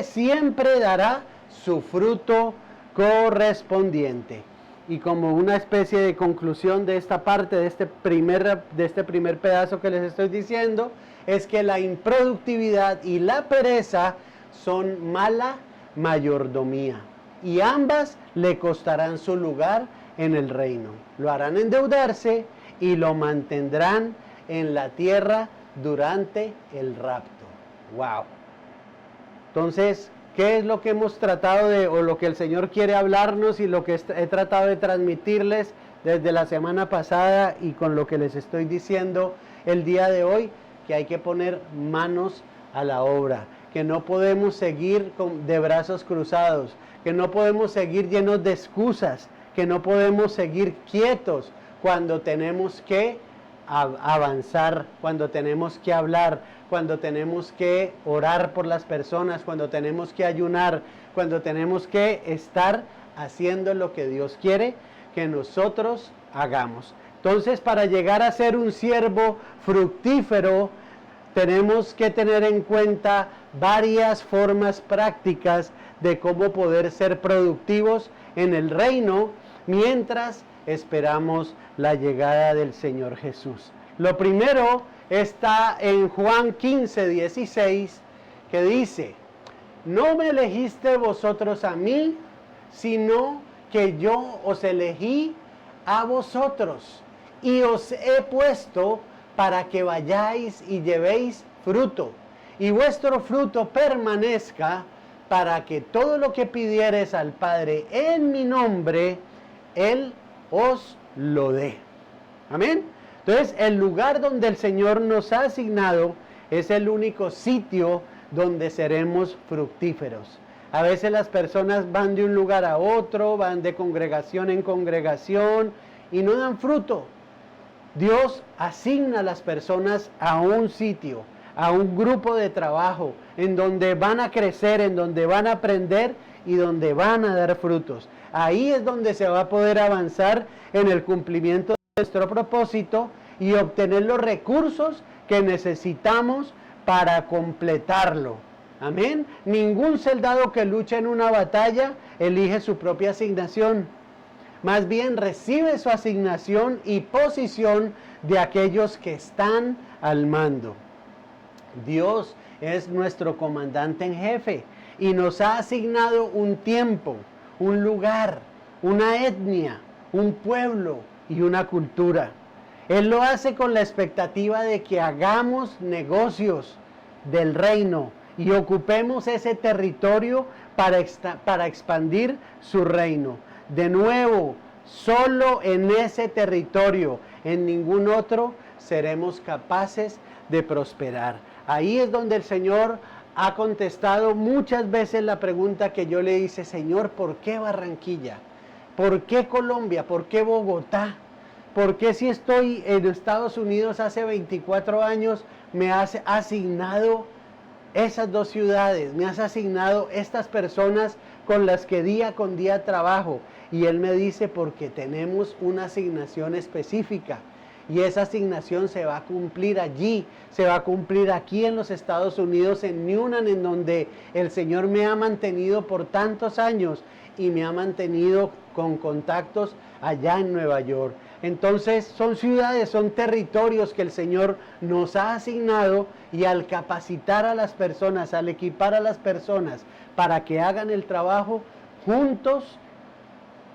siempre dará su fruto correspondiente. Y como una especie de conclusión de esta parte, de este primer pedazo que les estoy diciendo, es que la improductividad y la pereza son mala mayordomía, y ambas le costarán su lugar en el reino. Lo harán endeudarse y lo mantendrán en la tierra durante el rapto. ¡Wow! Entonces, ¿qué es lo que hemos tratado de, o lo que el Señor quiere hablarnos y lo que he tratado de transmitirles desde la semana pasada y con lo que les estoy diciendo el día de hoy? Que hay que poner manos a la obra, que no podemos seguir de brazos cruzados, que no podemos seguir llenos de excusas, que no podemos seguir quietos cuando tenemos que avanzar, cuando tenemos que hablar, cuando tenemos que orar por las personas, cuando tenemos que ayunar, cuando tenemos que estar haciendo lo que Dios quiere que nosotros hagamos. Entonces, para llegar a ser un siervo fructífero, tenemos que tener en cuenta varias formas prácticas de cómo poder ser productivos en el reino mientras esperamos la llegada del Señor Jesús. Lo primero está en Juan 15:16, que dice: no me elegiste vosotros a mí, sino que yo os elegí a vosotros y os he puesto para que vayáis y llevéis fruto, y vuestro fruto permanezca, para que todo lo que pidiereis al Padre en mi nombre, Él os lo dé. Amén. Entonces, el lugar donde el Señor nos ha asignado es el único sitio donde seremos fructíferos. A veces las personas van de un lugar a otro, van de congregación en congregación y no dan fruto. Dios asigna a las personas a un sitio, a un grupo de trabajo, en donde van a crecer, en donde van a aprender y donde van a dar frutos. Ahí es donde se va a poder avanzar en el cumplimiento de nuestro propósito y obtener los recursos que necesitamos para completarlo. Amén. Ningún soldado que lucha en una batalla elige su propia asignación. Más bien recibe su asignación y posición de aquellos que están al mando. Dios es nuestro comandante en jefe y nos ha asignado un tiempo, un lugar, una etnia, un pueblo y una cultura. Él lo hace con la expectativa de que hagamos negocios del reino y ocupemos ese territorio para expandir su reino. De nuevo, solo en ese territorio, en ningún otro, seremos capaces de prosperar. Ahí es donde el Señor ha contestado muchas veces la pregunta que yo le hice: Señor, ¿por qué Barranquilla? ¿Por qué Colombia? ¿Por qué Bogotá? ¿Por qué si estoy en Estados Unidos hace 24 años me has asignado esas dos ciudades? Me has asignado estas personas con las que día con día trabajo. Y Él me dice: porque tenemos una asignación específica. Y esa asignación se va a cumplir allí, se va a cumplir aquí en los Estados Unidos, en Newnan, en donde el Señor me ha mantenido por tantos años y me ha mantenido con contactos allá en Nueva York. Entonces son ciudades, son territorios que el Señor nos ha asignado, y al capacitar a las personas, al equipar a las personas para que hagan el trabajo, juntos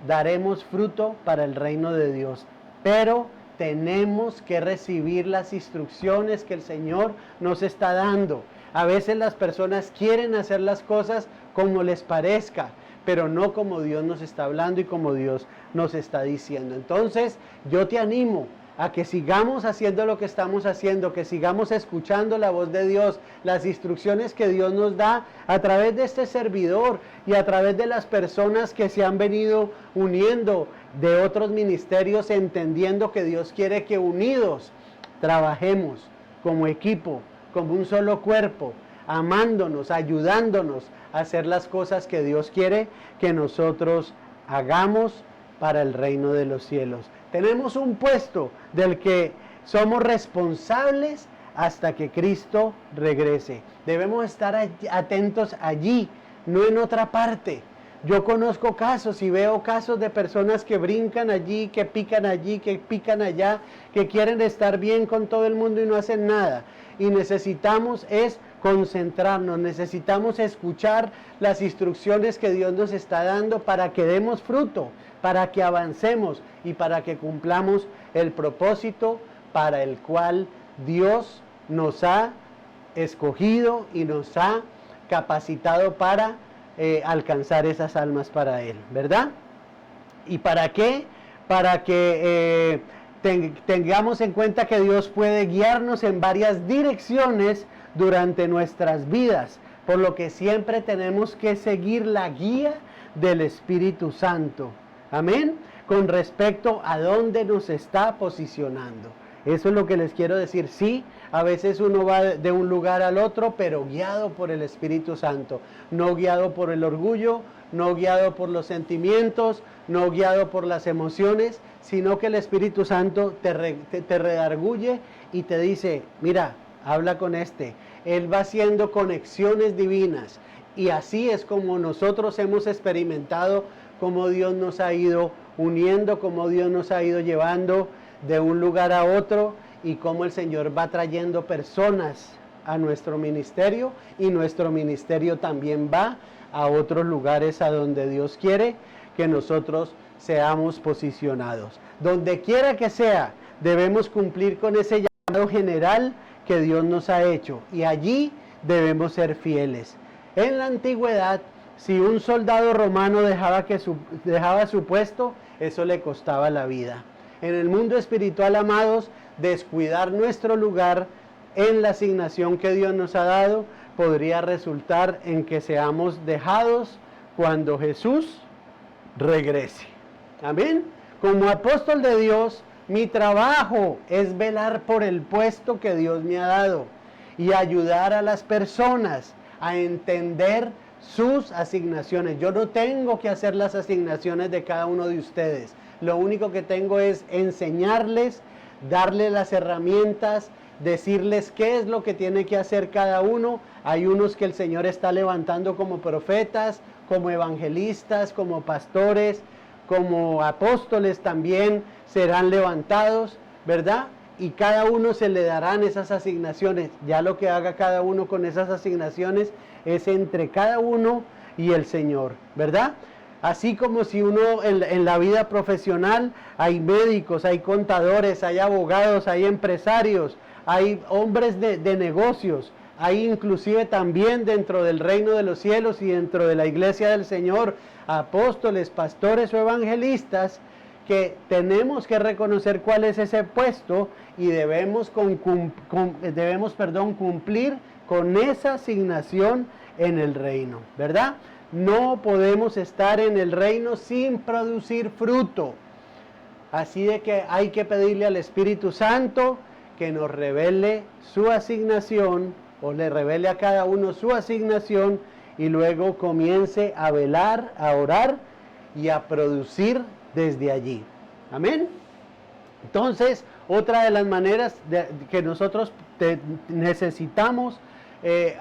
daremos fruto para el reino de Dios. Pero tenemos que recibir las instrucciones que el Señor nos está dando. A veces las personas quieren hacer las cosas como les parezca, pero no como Dios nos está hablando y como Dios nos está diciendo. Entonces, yo te animo a que sigamos haciendo lo que estamos haciendo, que sigamos escuchando la voz de Dios, las instrucciones que Dios nos da a través de este servidor y a través de las personas que se han venido uniendo de otros ministerios, entendiendo que Dios quiere que unidos trabajemos como equipo, como un solo cuerpo, amándonos, ayudándonos a hacer las cosas que Dios quiere que nosotros hagamos para el reino de los cielos. Tenemos un puesto del que somos responsables hasta que Cristo regrese. Debemos estar atentos allí, no en otra parte. Yo conozco casos y veo casos de personas que brincan allí, que pican allá, que quieren estar bien con todo el mundo y no hacen nada. Y necesitamos concentrarnos, necesitamos escuchar las instrucciones que Dios nos está dando para que demos fruto, para que avancemos y para que cumplamos el propósito para el cual Dios nos ha escogido y nos ha capacitado para alcanzar esas almas para Él, ¿verdad? ¿Y para qué? Para que tengamos en cuenta que Dios puede guiarnos en varias direcciones durante nuestras vidas, por lo que siempre tenemos que seguir la guía del Espíritu Santo. Amén. Con respecto a dónde nos está posicionando. Eso es lo que les quiero decir. Sí, a veces uno va de un lugar al otro, pero guiado por el Espíritu Santo. No guiado por el orgullo, no guiado por los sentimientos, no guiado por las emociones, sino que el Espíritu Santo te redarguye y te dice, mira, habla con este. Él va haciendo conexiones divinas. Y así es como nosotros hemos experimentado cómo Dios nos ha ido uniendo, cómo Dios nos ha ido llevando de un lugar a otro y cómo el Señor va trayendo personas a nuestro ministerio y nuestro ministerio también va a otros lugares a donde Dios quiere que nosotros seamos posicionados. Donde quiera que sea, debemos cumplir con ese llamado general que Dios nos ha hecho y allí debemos ser fieles. En la antigüedad, si un soldado romano dejaba su puesto, eso le costaba la vida. En el mundo espiritual, amados, descuidar nuestro lugar en la asignación que Dios nos ha dado podría resultar en que seamos dejados cuando Jesús regrese. Amén. Como apóstol de Dios, mi trabajo es velar por el puesto que Dios me ha dado y ayudar a las personas a entender sus asignaciones. Yo no tengo que hacer las asignaciones de cada uno de ustedes. Lo único que tengo es enseñarles, darles las herramientas, decirles qué es lo que tiene que hacer cada uno. Hay unos que el Señor está levantando como profetas, como evangelistas, como pastores, como apóstoles también serán levantados, ¿verdad? Y cada uno se le darán esas asignaciones. Ya lo que haga cada uno con esas asignaciones es entre cada uno y el Señor, ¿verdad? Así como si uno en la vida profesional hay médicos, hay contadores, hay abogados, hay empresarios, hay hombres de negocios, hay inclusive también dentro del reino de los cielos y dentro de la iglesia del Señor, apóstoles, pastores o evangelistas, que tenemos que reconocer cuál es ese puesto y debemos cumplir con esa asignación en el reino, ¿verdad? No podemos estar en el reino sin producir fruto. Así de que hay que pedirle al Espíritu Santo que nos revele su asignación o le revele a cada uno su asignación y luego comience a velar, a orar y a producir desde allí. Amén. Entonces, otra de las maneras que nosotros necesitamos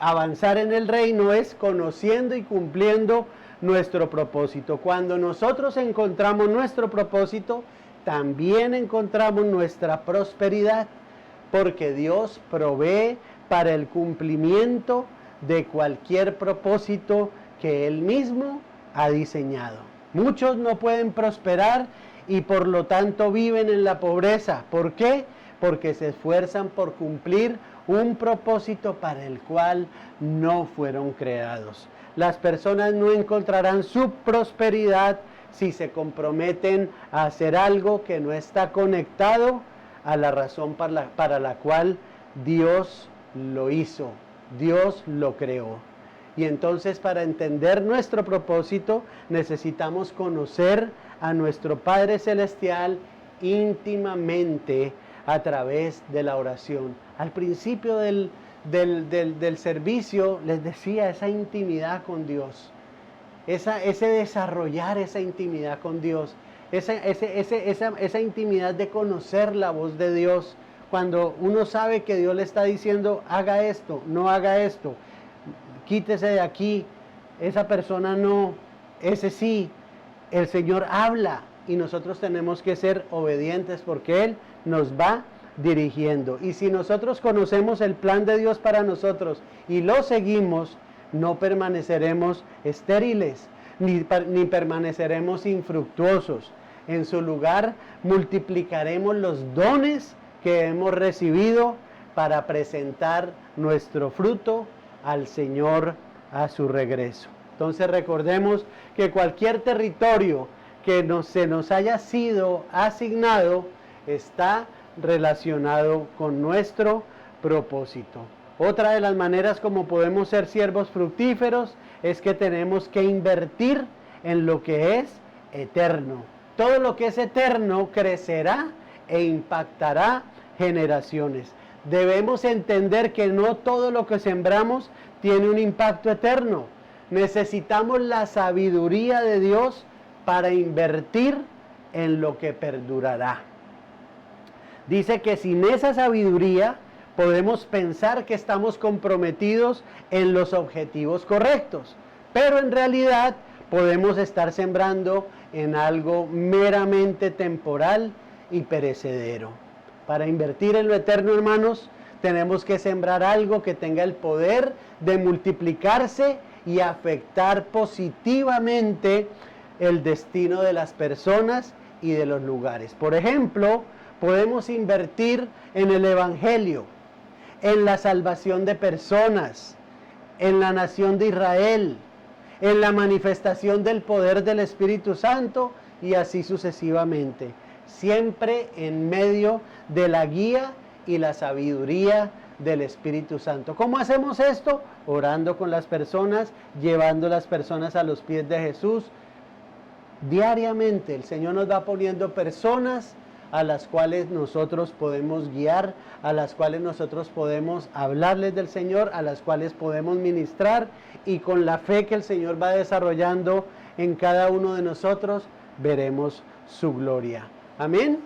avanzar en el reino es conociendo y cumpliendo nuestro propósito. Cuando nosotros encontramos nuestro propósito, también encontramos nuestra prosperidad, porque Dios provee para el cumplimiento de cualquier propósito que Él mismo ha diseñado. Muchos no pueden prosperar y por lo tanto viven en la pobreza. ¿Por qué? Porque se esfuerzan por cumplir un propósito para el cual no fueron creados. Las personas no encontrarán su prosperidad si se comprometen a hacer algo que no está conectado a la razón para la cual Dios lo hizo, Dios lo creó. Y entonces, para entender nuestro propósito, necesitamos conocer a nuestro Padre Celestial íntimamente a través de la oración. Al principio del servicio les decía esa intimidad con Dios, ese desarrollar esa intimidad con Dios, esa intimidad de conocer la voz de Dios. Cuando uno sabe que Dios le está diciendo, haga esto, no haga esto, quítese de aquí, esa persona no, ese sí, el Señor habla y nosotros tenemos que ser obedientes porque Él nos va dirigiendo. Y si nosotros conocemos el plan de Dios para nosotros y lo seguimos, no permaneceremos estériles, ni permaneceremos infructuosos. En su lugar, multiplicaremos los dones que hemos recibido para presentar nuestro fruto al Señor a su regreso. Entonces recordemos que cualquier territorio que se nos haya sido asignado está relacionado con nuestro propósito. Otra de las maneras como podemos ser siervos fructíferos es que tenemos que invertir en lo que es eterno. Todo lo que es eterno crecerá e impactará generaciones. Debemos entender que no todo lo que sembramos tiene un impacto eterno. Necesitamos la sabiduría de Dios para invertir en lo que perdurará. Dice que sin esa sabiduría podemos pensar que estamos comprometidos en los objetivos correctos, pero en realidad podemos estar sembrando en algo meramente temporal y perecedero. Para invertir en lo eterno, hermanos, tenemos que sembrar algo que tenga el poder de multiplicarse y afectar positivamente el destino de las personas y de los lugares. Por ejemplo, podemos invertir en el Evangelio, en la salvación de personas, en la nación de Israel, en la manifestación del poder del Espíritu Santo y así sucesivamente. Siempre en medio de la guía y la sabiduría del Espíritu Santo. ¿Cómo hacemos esto? Orando con las personas, llevando las personas a los pies de Jesús. Diariamente el Señor nos va poniendo personas a las cuales nosotros podemos guiar, a las cuales nosotros podemos hablarles del Señor, a las cuales podemos ministrar, y con la fe que el Señor va desarrollando en cada uno de nosotros, veremos su gloria. Amén.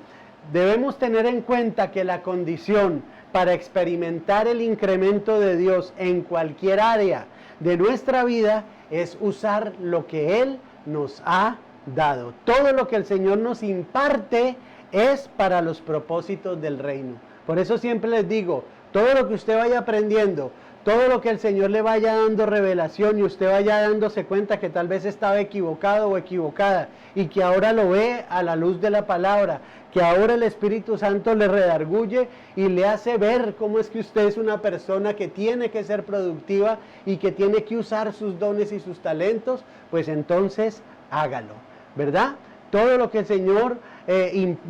Debemos tener en cuenta que la condición para experimentar el incremento de Dios en cualquier área de nuestra vida es usar lo que Él nos ha dado. Todo lo que el Señor nos imparte es para los propósitos del reino. Por eso siempre les digo, todo lo que usted vaya aprendiendo, todo lo que el Señor le vaya dando revelación y usted vaya dándose cuenta que tal vez estaba equivocado o equivocada y que ahora lo ve a la luz de la palabra, que ahora el Espíritu Santo le redarguye y le hace ver cómo es que usted es una persona que tiene que ser productiva y que tiene que usar sus dones y sus talentos, pues entonces hágalo, ¿verdad? Todo lo que el Señor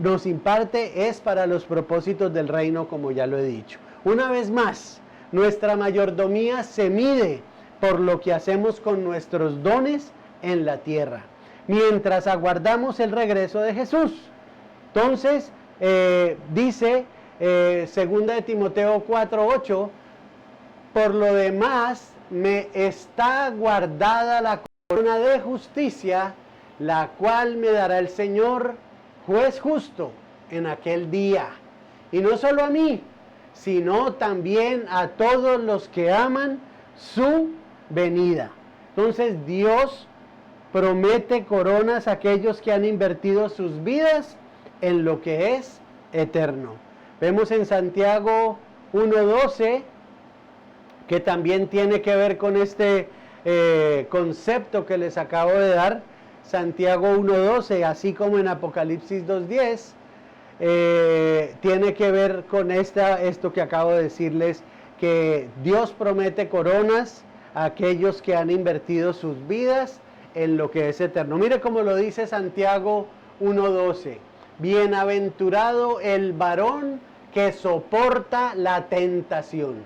nos imparte es para los propósitos del reino, como ya lo he dicho. Una vez más, nuestra mayordomía se mide por lo que hacemos con nuestros dones en la tierra, mientras aguardamos el regreso de Jesús. Entonces, dice 2 de Timoteo 4:8, por lo demás me está guardada la corona de justicia, la cual me dará el Señor, juez justo, en aquel día. Y no solo a mí, sino también a todos los que aman su venida. Entonces Dios promete coronas a aquellos que han invertido sus vidas en lo que es eterno. Vemos en Santiago 1:12, que también tiene que ver con este concepto que les acabo de dar. Santiago 1:12, así como en Apocalipsis 2:10, tiene que ver con esto que acabo de decirles, que Dios promete coronas a aquellos que han invertido sus vidas en lo que es eterno. Mire cómo lo dice Santiago 1:12. Bienaventurado el varón que soporta la tentación,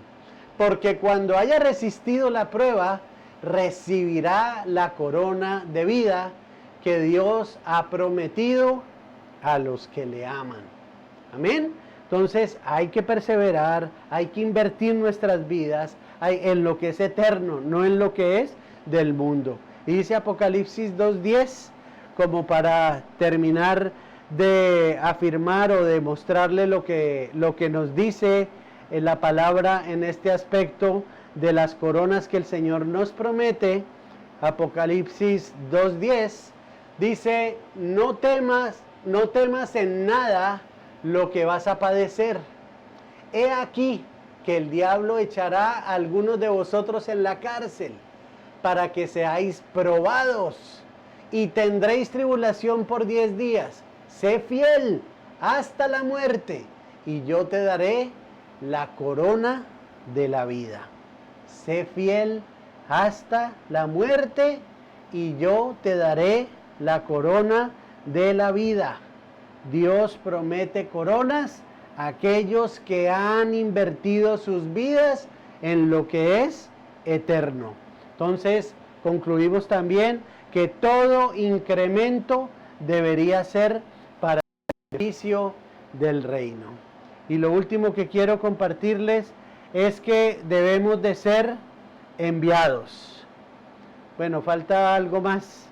porque cuando haya resistido la prueba, recibirá la corona de vida que Dios ha prometido a los que le aman. Amén. Entonces hay que perseverar, hay que invertir nuestras vidas en lo que es eterno, no en lo que es del mundo. Y dice Apocalipsis 2:10, como para terminar de afirmar o de mostrarle lo que nos dice la palabra en este aspecto de las coronas que el Señor nos promete. Apocalipsis 2:10 dice: no temas en nada lo que vas a padecer. He aquí que el diablo echará a algunos de vosotros en la cárcel para que seáis probados, y tendréis tribulación por 10 días. Sé fiel hasta la muerte, y yo te daré la corona de la vida. Sé fiel hasta la muerte y yo te daré la corona de la vida. Dios promete coronas a aquellos que han invertido sus vidas en lo que es eterno. Entonces, concluimos también que todo incremento debería ser para el beneficio del reino. Y lo último que quiero compartirles es que debemos de ser enviados. Bueno, falta algo más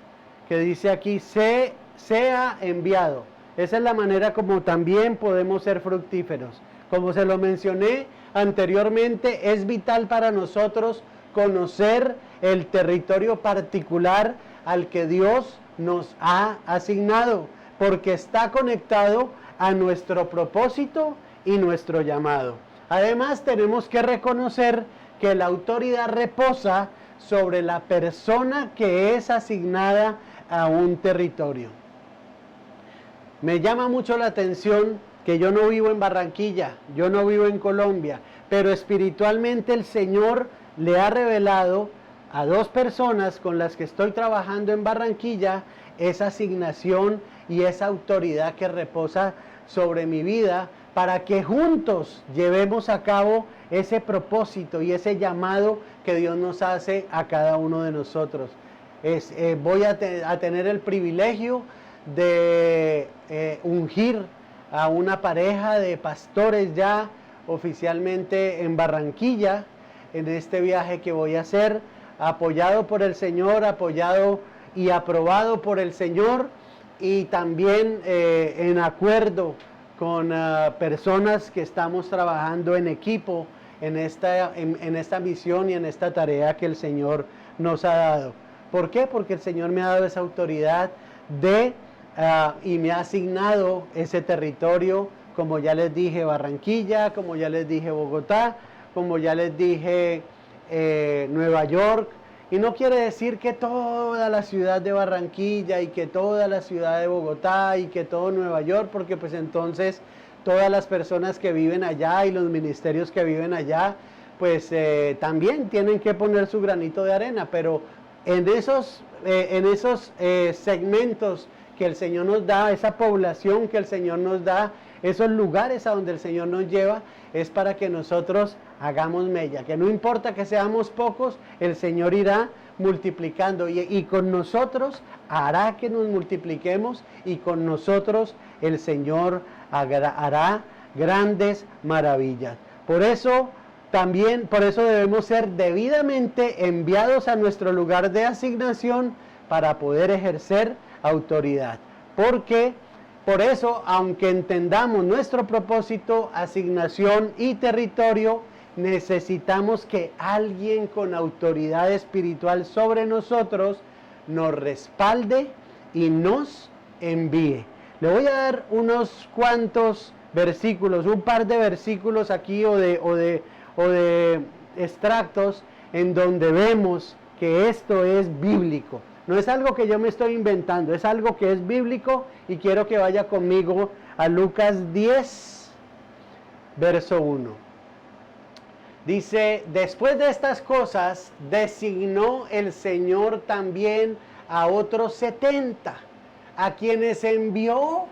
que dice aquí, sea enviado. Esa es la manera como también podemos ser fructíferos. Como se lo mencioné anteriormente, es vital para nosotros conocer el territorio particular al que Dios nos ha asignado, porque está conectado a nuestro propósito y nuestro llamado. Además, tenemos que reconocer que la autoridad reposa sobre la persona que es asignada a un territorio. Me llama mucho la atención que yo no vivo en Barranquilla, yo no vivo en Colombia, pero espiritualmente el Señor le ha revelado a dos personas con las que estoy trabajando en Barranquilla esa asignación y esa autoridad que reposa sobre mi vida para que juntos llevemos a cabo ese propósito y ese llamado que Dios nos hace a cada uno de nosotros. Voy a tener el privilegio de ungir a una pareja de pastores ya oficialmente en Barranquilla, en este viaje que voy a hacer, apoyado por el Señor, apoyado y aprobado por el Señor, y también en acuerdo con personas que estamos trabajando en equipo en esta misión y en esta tarea que el Señor nos ha dado. ¿Por qué? Porque el Señor me ha dado esa autoridad y me ha asignado ese territorio, como ya les dije, Barranquilla, como ya les dije, Bogotá, como ya les dije, Nueva York. Y no quiere decir que toda la ciudad de Barranquilla y que toda la ciudad de Bogotá y que todo Nueva York, porque pues entonces todas las personas que viven allá y los ministerios que viven allá, pues también tienen que poner su granito de arena. Pero en esos segmentos que el Señor nos da, esa población que el Señor nos da, esos lugares a donde el Señor nos lleva, es para que nosotros hagamos mella, que no importa que seamos pocos, el Señor irá multiplicando y con nosotros hará que nos multipliquemos, y con nosotros el Señor hará grandes maravillas. Por eso debemos ser debidamente enviados a nuestro lugar de asignación para poder ejercer autoridad. Por eso, aunque entendamos nuestro propósito, asignación y territorio, necesitamos que alguien con autoridad espiritual sobre nosotros nos respalde y nos envíe. Le voy a dar unos cuantos versículos, un par de versículos aquí o de extractos en donde vemos que esto es bíblico. No es algo que yo me estoy inventando, es algo que es bíblico, y quiero que vaya conmigo a Lucas 10, verso 1. Dice, después de estas cosas, designó el Señor también a otros 70, a quienes envió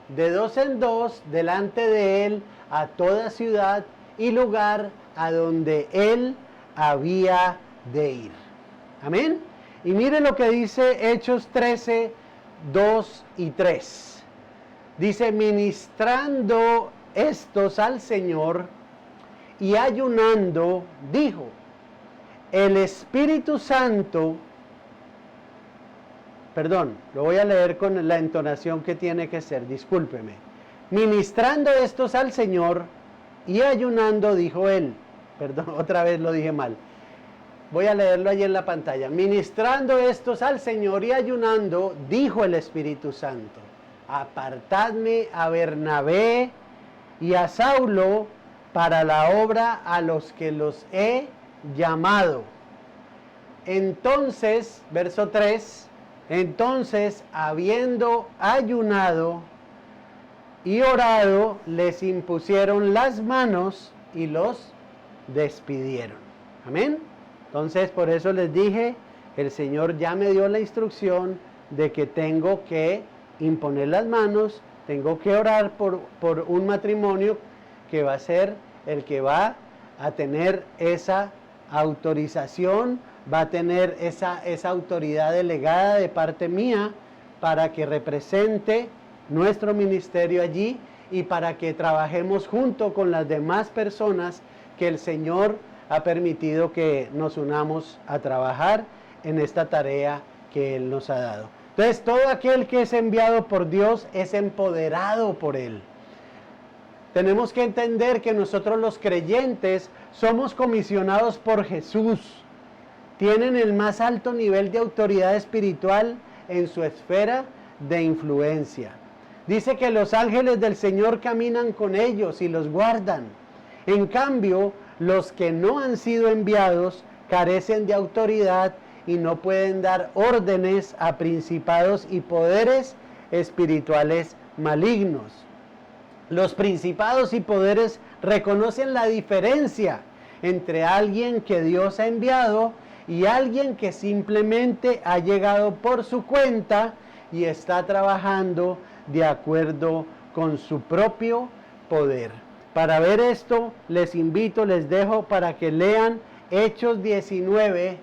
de 2 en 2 delante de él a toda ciudad y lugar a donde él había de ir. Amén. Y mire lo que dice Hechos 13, 2 y 3. Dice, ministrando estos al Señor y ayunando, dijo, el Espíritu Santo, perdón, lo voy a leer con la entonación que tiene que ser, discúlpeme. Ministrando estos al Señor y ayunando, dijo él, perdón, otra vez lo dije mal. Voy a leerlo allí en la pantalla. Ministrando estos al Señor y ayunando, dijo el Espíritu Santo, apartadme a Bernabé y a Saulo para la obra a los que los he llamado. Entonces, verso 3, entonces, habiendo ayunado y orado, les impusieron las manos y los despidieron. Amén. Entonces, por eso les dije, el Señor ya me dio la instrucción de que tengo que imponer las manos, tengo que orar por un matrimonio que va a ser el que va a tener esa autorización, va a tener esa autoridad delegada de parte mía para que represente nuestro ministerio allí y para que trabajemos junto con las demás personas que el Señor ha permitido que nos unamos a trabajar en esta tarea que Él nos ha dado. Entonces, todo aquel que es enviado por Dios es empoderado por Él. Tenemos que entender que nosotros los creyentes somos comisionados por Jesús. Tienen el más alto nivel de autoridad espiritual en su esfera de influencia. Dice que los ángeles del Señor caminan con ellos y los guardan. En cambio, los que no han sido enviados carecen de autoridad y no pueden dar órdenes a principados y poderes espirituales malignos. Los principados y poderes reconocen la diferencia entre alguien que Dios ha enviado y alguien que simplemente ha llegado por su cuenta y está trabajando de acuerdo con su propio poder. Para ver esto, les invito, les dejo para que lean Hechos 19,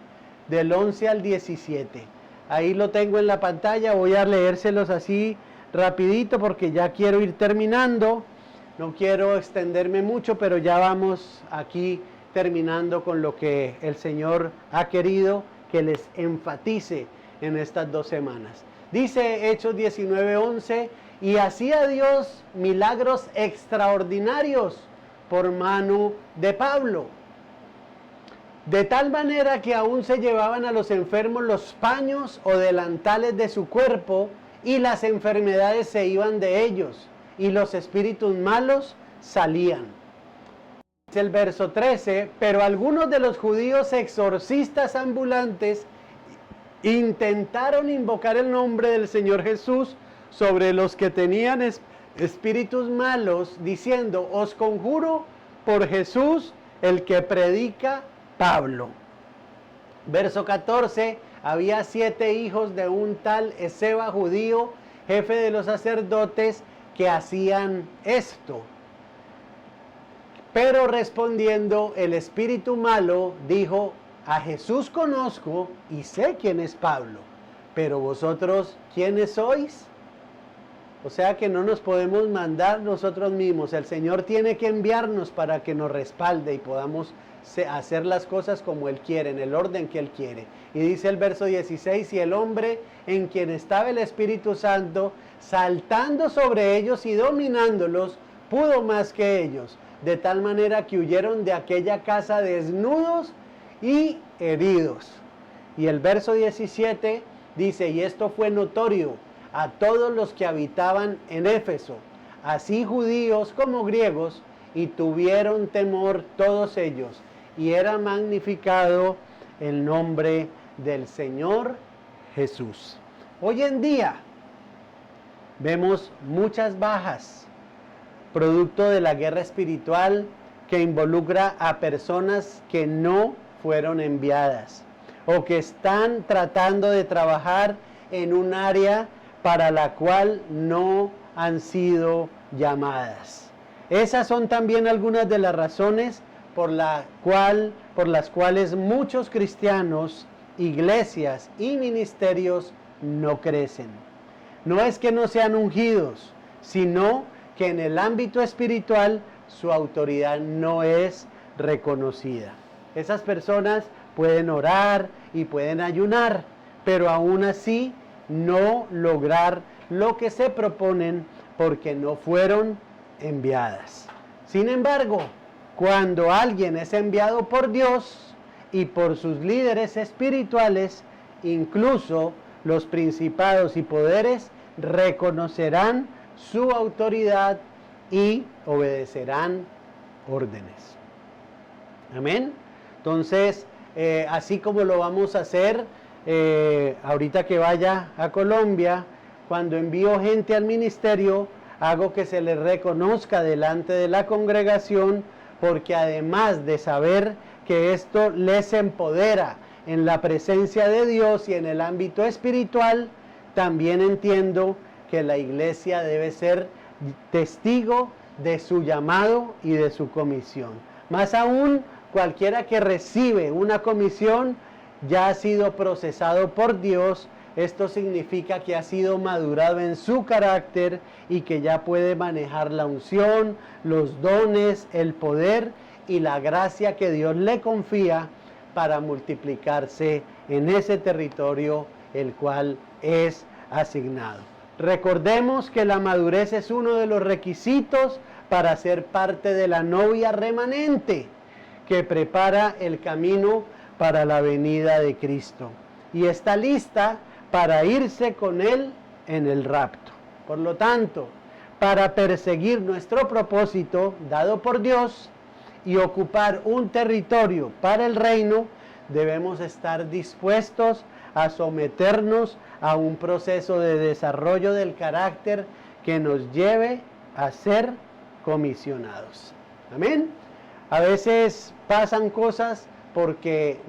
del 11 al 17. Ahí lo tengo en la pantalla, voy a leérselos así rapidito porque ya quiero ir terminando. No quiero extenderme mucho, pero ya vamos aquí terminando con lo que el Señor ha querido que les enfatice en estas 2 semanas. Dice Hechos 19:11, y hacía Dios milagros extraordinarios por mano de Pablo, de tal manera que aún se llevaban a los enfermos los paños o delantales de su cuerpo, y las enfermedades se iban de ellos, y los espíritus malos salían. Dice el verso 13, pero algunos de los judíos exorcistas ambulantes intentaron invocar el nombre del Señor Jesús sobre los que tenían espíritus malos, diciendo, os conjuro por Jesús, el que predica Pablo. Verso 14, había 7 hijos de un tal Esceva judío, jefe de los sacerdotes, que hacían esto. Pero respondiendo, el espíritu malo dijo, a Jesús conozco y sé quién es Pablo, pero vosotros, ¿quiénes sois? O sea que no nos podemos mandar nosotros mismos. El Señor tiene que enviarnos para que nos respalde y podamos hacer las cosas como Él quiere, en el orden que Él quiere. Y dice el verso 16, y el hombre en quien estaba el Espíritu Santo, saltando sobre ellos y dominándolos, pudo más que ellos, de tal manera que huyeron de aquella casa desnudos y heridos. Y el verso 17 dice, y esto fue notorio a todos los que habitaban en Éfeso, así judíos como griegos, y tuvieron temor todos ellos, y era magnificado el nombre del Señor Jesús. Hoy en día vemos muchas bajas, producto de la guerra espiritual que involucra a personas que no fueron enviadas o que están tratando de trabajar en un área para la cual no han sido llamadas. Esas son también algunas de las razones por las cuales muchos cristianos, iglesias y ministerios no crecen. No es que no sean ungidos, sino que en el ámbito espiritual su autoridad no es reconocida. Esas personas pueden orar y pueden ayunar, pero aún así no lograr lo que se proponen porque no fueron enviadas. Sin embargo, cuando alguien es enviado por Dios y por sus líderes espirituales, incluso los principados y poderes reconocerán su autoridad y obedecerán órdenes. Amén. Entonces, así como lo vamos a hacer ahorita que vaya a Colombia, cuando envío gente al ministerio, hago que se les reconozca delante de la congregación porque además de saber que esto les empodera en la presencia de Dios y en el ámbito espiritual, también entiendo que la iglesia debe ser testigo de su llamado y de su comisión. Más aún, cualquiera que recibe una comisión ya ha sido procesado por Dios. Esto significa que ha sido madurado en su carácter y que ya puede manejar la unción, los dones, el poder y la gracia que Dios le confía para multiplicarse en ese territorio el cual es asignado. Recordemos que la madurez es uno de los requisitos para ser parte de la novia remanente que prepara el camino para la venida de Cristo y está lista para irse con Él en el rapto. Por lo tanto, para perseguir nuestro propósito dado por Dios y ocupar un territorio para el reino, debemos estar dispuestos a someternos a un proceso de desarrollo del carácter que nos lleve a ser comisionados. Amén. A veces pasan cosas porque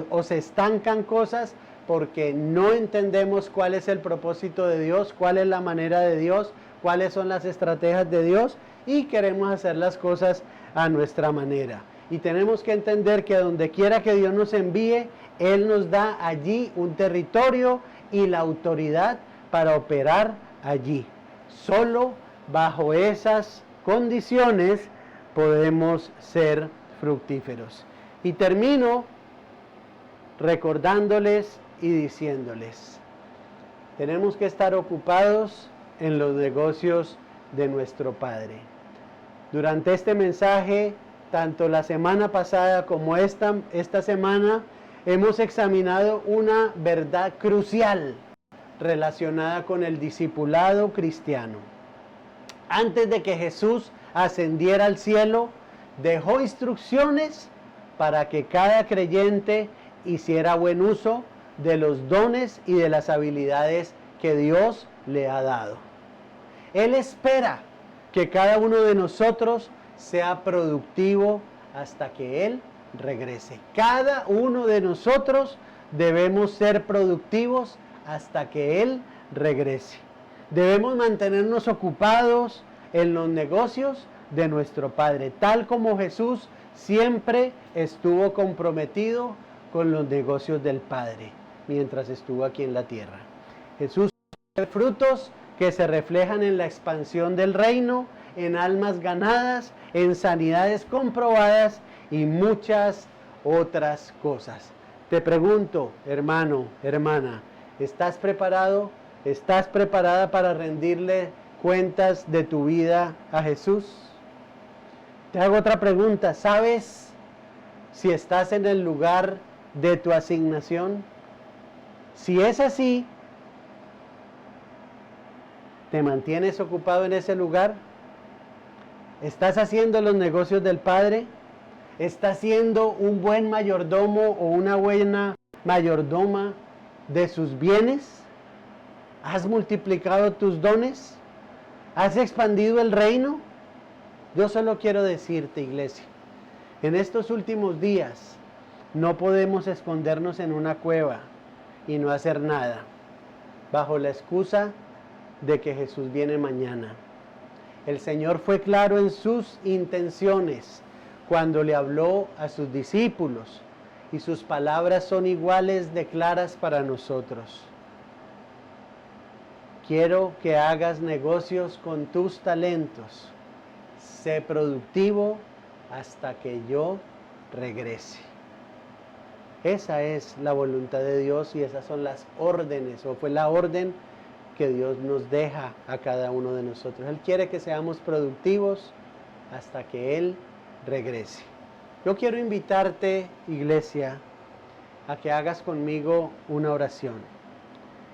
o se estancan cosas porque no entendemos cuál es el propósito de Dios, cuál es la manera de Dios, cuáles son las estrategias de Dios y queremos hacer las cosas a nuestra manera. Y tenemos que entender que donde quiera que Dios nos envíe, Él nos da allí un territorio y la autoridad para operar allí. Solo bajo esas condiciones podemos ser fructíferos. Y termino recordándoles y diciéndoles, tenemos que estar ocupados en los negocios de nuestro Padre. Durante este mensaje, tanto la semana pasada como esta semana, hemos examinado una verdad crucial relacionada con el discipulado cristiano. Antes de que Jesús ascendiera al cielo, dejó instrucciones para que cada creyente hiciera buen uso de los dones y de las habilidades que Dios le ha dado. Él espera que cada uno de nosotros sea productivo hasta que Él regrese. Cada uno de nosotros debemos ser productivos hasta que Él regrese. Debemos mantenernos ocupados en los negocios de nuestro Padre, tal como Jesús siempre estuvo comprometido con los negocios del Padre mientras estuvo aquí en la tierra. Jesús tiene frutos que se reflejan en la expansión del reino, en almas ganadas, en sanidades comprobadas y muchas otras cosas. Te pregunto, hermano, hermana, ¿estás preparado? ¿Estás preparada para rendirle cuentas de tu vida a Jesús? Te hago otra pregunta. ¿Sabes si estás en el lugar de tu asignación? Si es así, ¿te mantienes ocupado en ese lugar? ¿Estás haciendo los negocios del Padre? ¿Estás siendo un buen mayordomo o una buena mayordoma de sus bienes? ¿Has multiplicado tus dones? ¿Has expandido el reino? Yo solo quiero decirte, iglesia, en estos últimos días no podemos escondernos en una cueva y no hacer nada, bajo la excusa de que Jesús viene mañana. El Señor fue claro en sus intenciones cuando le habló a sus discípulos y sus palabras son iguales de claras para nosotros. Quiero que hagas negocios con tus talentos. Sé productivo hasta que yo regrese. Esa es la voluntad de Dios y esas son las órdenes, o fue la orden que Dios nos deja a cada uno de nosotros. Él quiere que seamos productivos hasta que Él regrese. Yo quiero invitarte, iglesia, a que hagas conmigo una oración.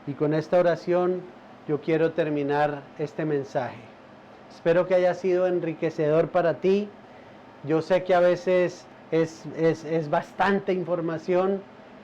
Y con esta oración yo quiero terminar este mensaje. Espero que haya sido enriquecedor para ti. Yo sé que a veces es bastante información,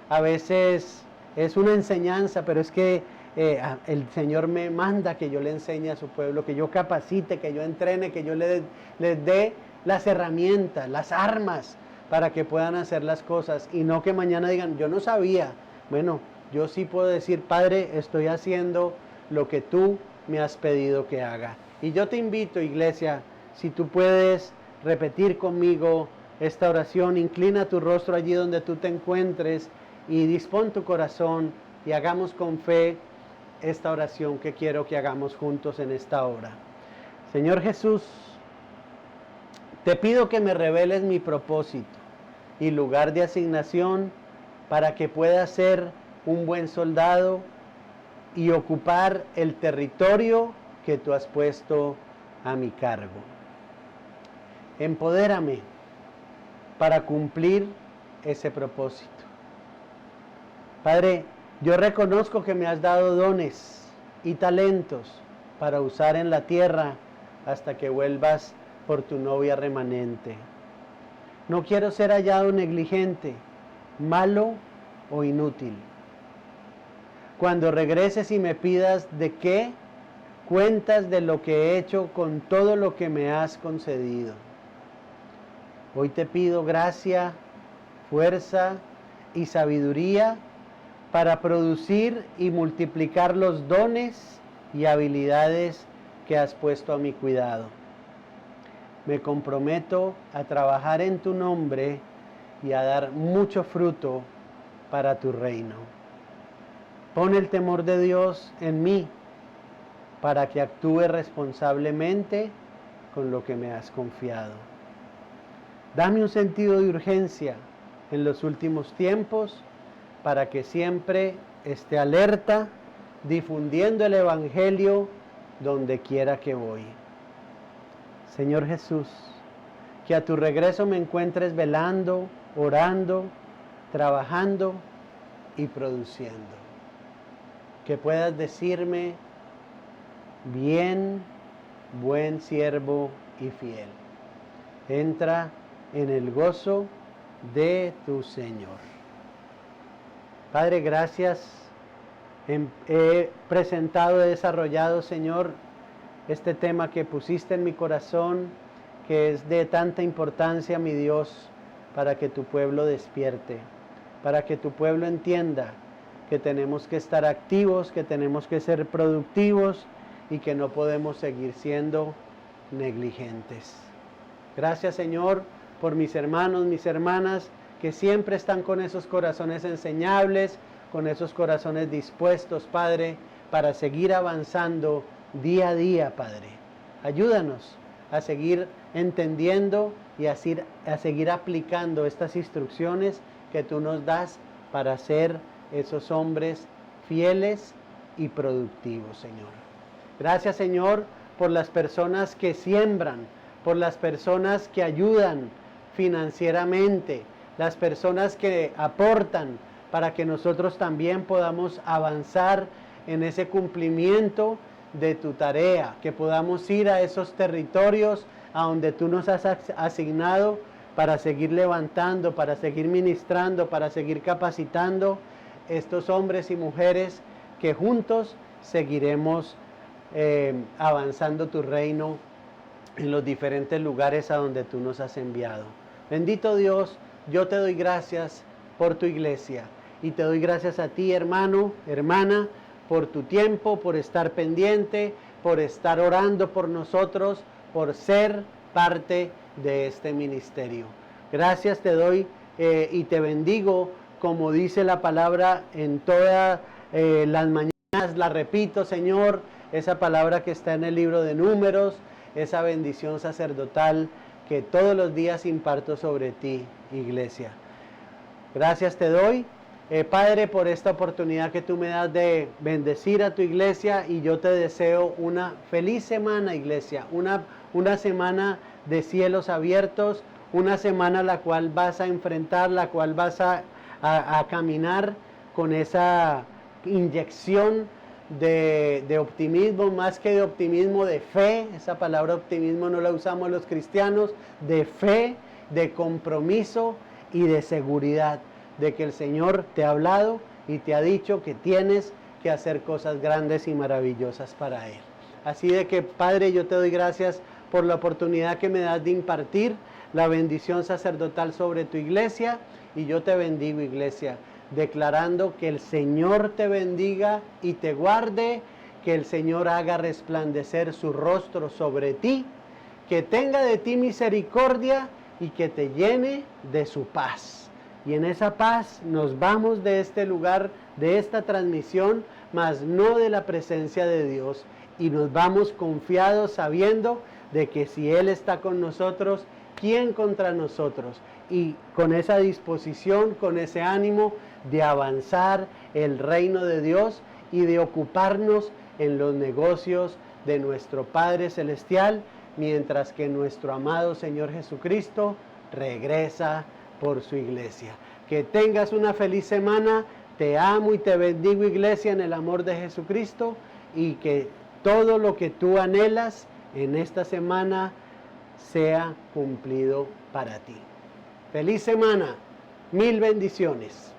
a veces es una enseñanza, pero es que el Señor me manda que yo le enseñe a su pueblo, que yo capacite, que yo entrene, que yo les dé las herramientas, las armas para que puedan hacer las cosas y no que mañana digan, yo no sabía. Bueno, yo sí puedo decir, Padre, estoy haciendo lo que tú me has pedido que haga. Y yo te invito, iglesia, si tú puedes repetir conmigo esta oración, inclina tu rostro allí donde tú te encuentres y dispón tu corazón y hagamos con fe esta oración que quiero que hagamos juntos en esta hora. Señor Jesús, te pido que me reveles mi propósito y lugar de asignación para que pueda ser un buen soldado y ocupar el territorio que tú has puesto a mi cargo. Empodérame para cumplir ese propósito. Padre, yo reconozco que me has dado dones y talentos para usar en la tierra hasta que vuelvas por tu novia remanente. No quiero ser hallado negligente, malo o inútil. Cuando regreses y me pidas de qué, cuentas de lo que he hecho con todo lo que me has concedido. Hoy te pido gracia, fuerza y sabiduría para producir y multiplicar los dones y habilidades que has puesto a mi cuidado. Me comprometo a trabajar en tu nombre y a dar mucho fruto para tu reino. Pon el temor de Dios en mí para que actúe responsablemente con lo que me has confiado. Dame un sentido de urgencia en los últimos tiempos para que siempre esté alerta, difundiendo el Evangelio donde quiera que voy. Señor Jesús, que a tu regreso me encuentres velando, orando, trabajando y produciendo. Que puedas decirme, bien, buen siervo y fiel. Entra en el gozo de tu Señor. Padre, gracias. He presentado, he desarrollado, Señor, este tema que pusiste en mi corazón, que es de tanta importancia, mi Dios, para que tu pueblo despierte, para que tu pueblo entienda que tenemos que estar activos, que tenemos que ser productivos y que no podemos seguir siendo negligentes. Gracias, Señor, por mis hermanos, mis hermanas, que siempre están con esos corazones enseñables, con esos corazones dispuestos, Padre, para seguir avanzando día a día, Padre. Ayúdanos a seguir entendiendo y a seguir aplicando estas instrucciones que tú nos das para ser esos hombres fieles y productivos, Señor. Gracias, Señor, por las personas que siembran, por las personas que ayudan financieramente, las personas que aportan para que nosotros también podamos avanzar en ese cumplimiento de tu tarea, que podamos ir a esos territorios a donde tú nos has asignado para seguir levantando, para seguir ministrando, para seguir capacitando estos hombres y mujeres que juntos seguiremos avanzando tu reino en los diferentes lugares a donde tú nos has enviado. Bendito Dios, yo te doy gracias por tu iglesia y te doy gracias a ti, hermano, hermana, por tu tiempo, por estar pendiente, por estar orando por nosotros, por ser parte de este ministerio. Gracias te doy y te bendigo, como dice la palabra en todas las mañanas, la repito, Señor, esa palabra que está en el libro de Números, esa bendición sacerdotal que todos los días imparto sobre ti, iglesia. Gracias te doy, Padre, por esta oportunidad que tú me das de bendecir a tu iglesia, y yo te deseo una feliz semana, iglesia, una semana de cielos abiertos, una semana la cual vas a enfrentar, la cual vas a caminar con esa inyección de optimismo, más que de optimismo, de fe. Esa palabra optimismo no la usamos los cristianos, de fe, de compromiso y de seguridad de que el Señor te ha hablado y te ha dicho que tienes que hacer cosas grandes y maravillosas para Él. Así de que, Padre, yo te doy gracias por la oportunidad que me das de impartir la bendición sacerdotal sobre tu iglesia. Y yo te bendigo, iglesia, declarando que el Señor te bendiga y te guarde, que el Señor haga resplandecer su rostro sobre ti, que tenga de ti misericordia y que te llene de su paz. Y en esa paz nos vamos de este lugar, de esta transmisión, mas no de la presencia de Dios. Y nos vamos confiados sabiendo de que si Él está con nosotros, ¿quién contra nosotros? Y con esa disposición, con ese ánimo de avanzar el reino de Dios y de ocuparnos en los negocios de nuestro Padre Celestial, mientras que nuestro amado Señor Jesucristo regresa por su iglesia. Que tengas una feliz semana. Te amo y te bendigo, iglesia, en el amor de Jesucristo, y que todo lo que tú anhelas en esta semana sea cumplido para ti. Feliz semana. Mil bendiciones.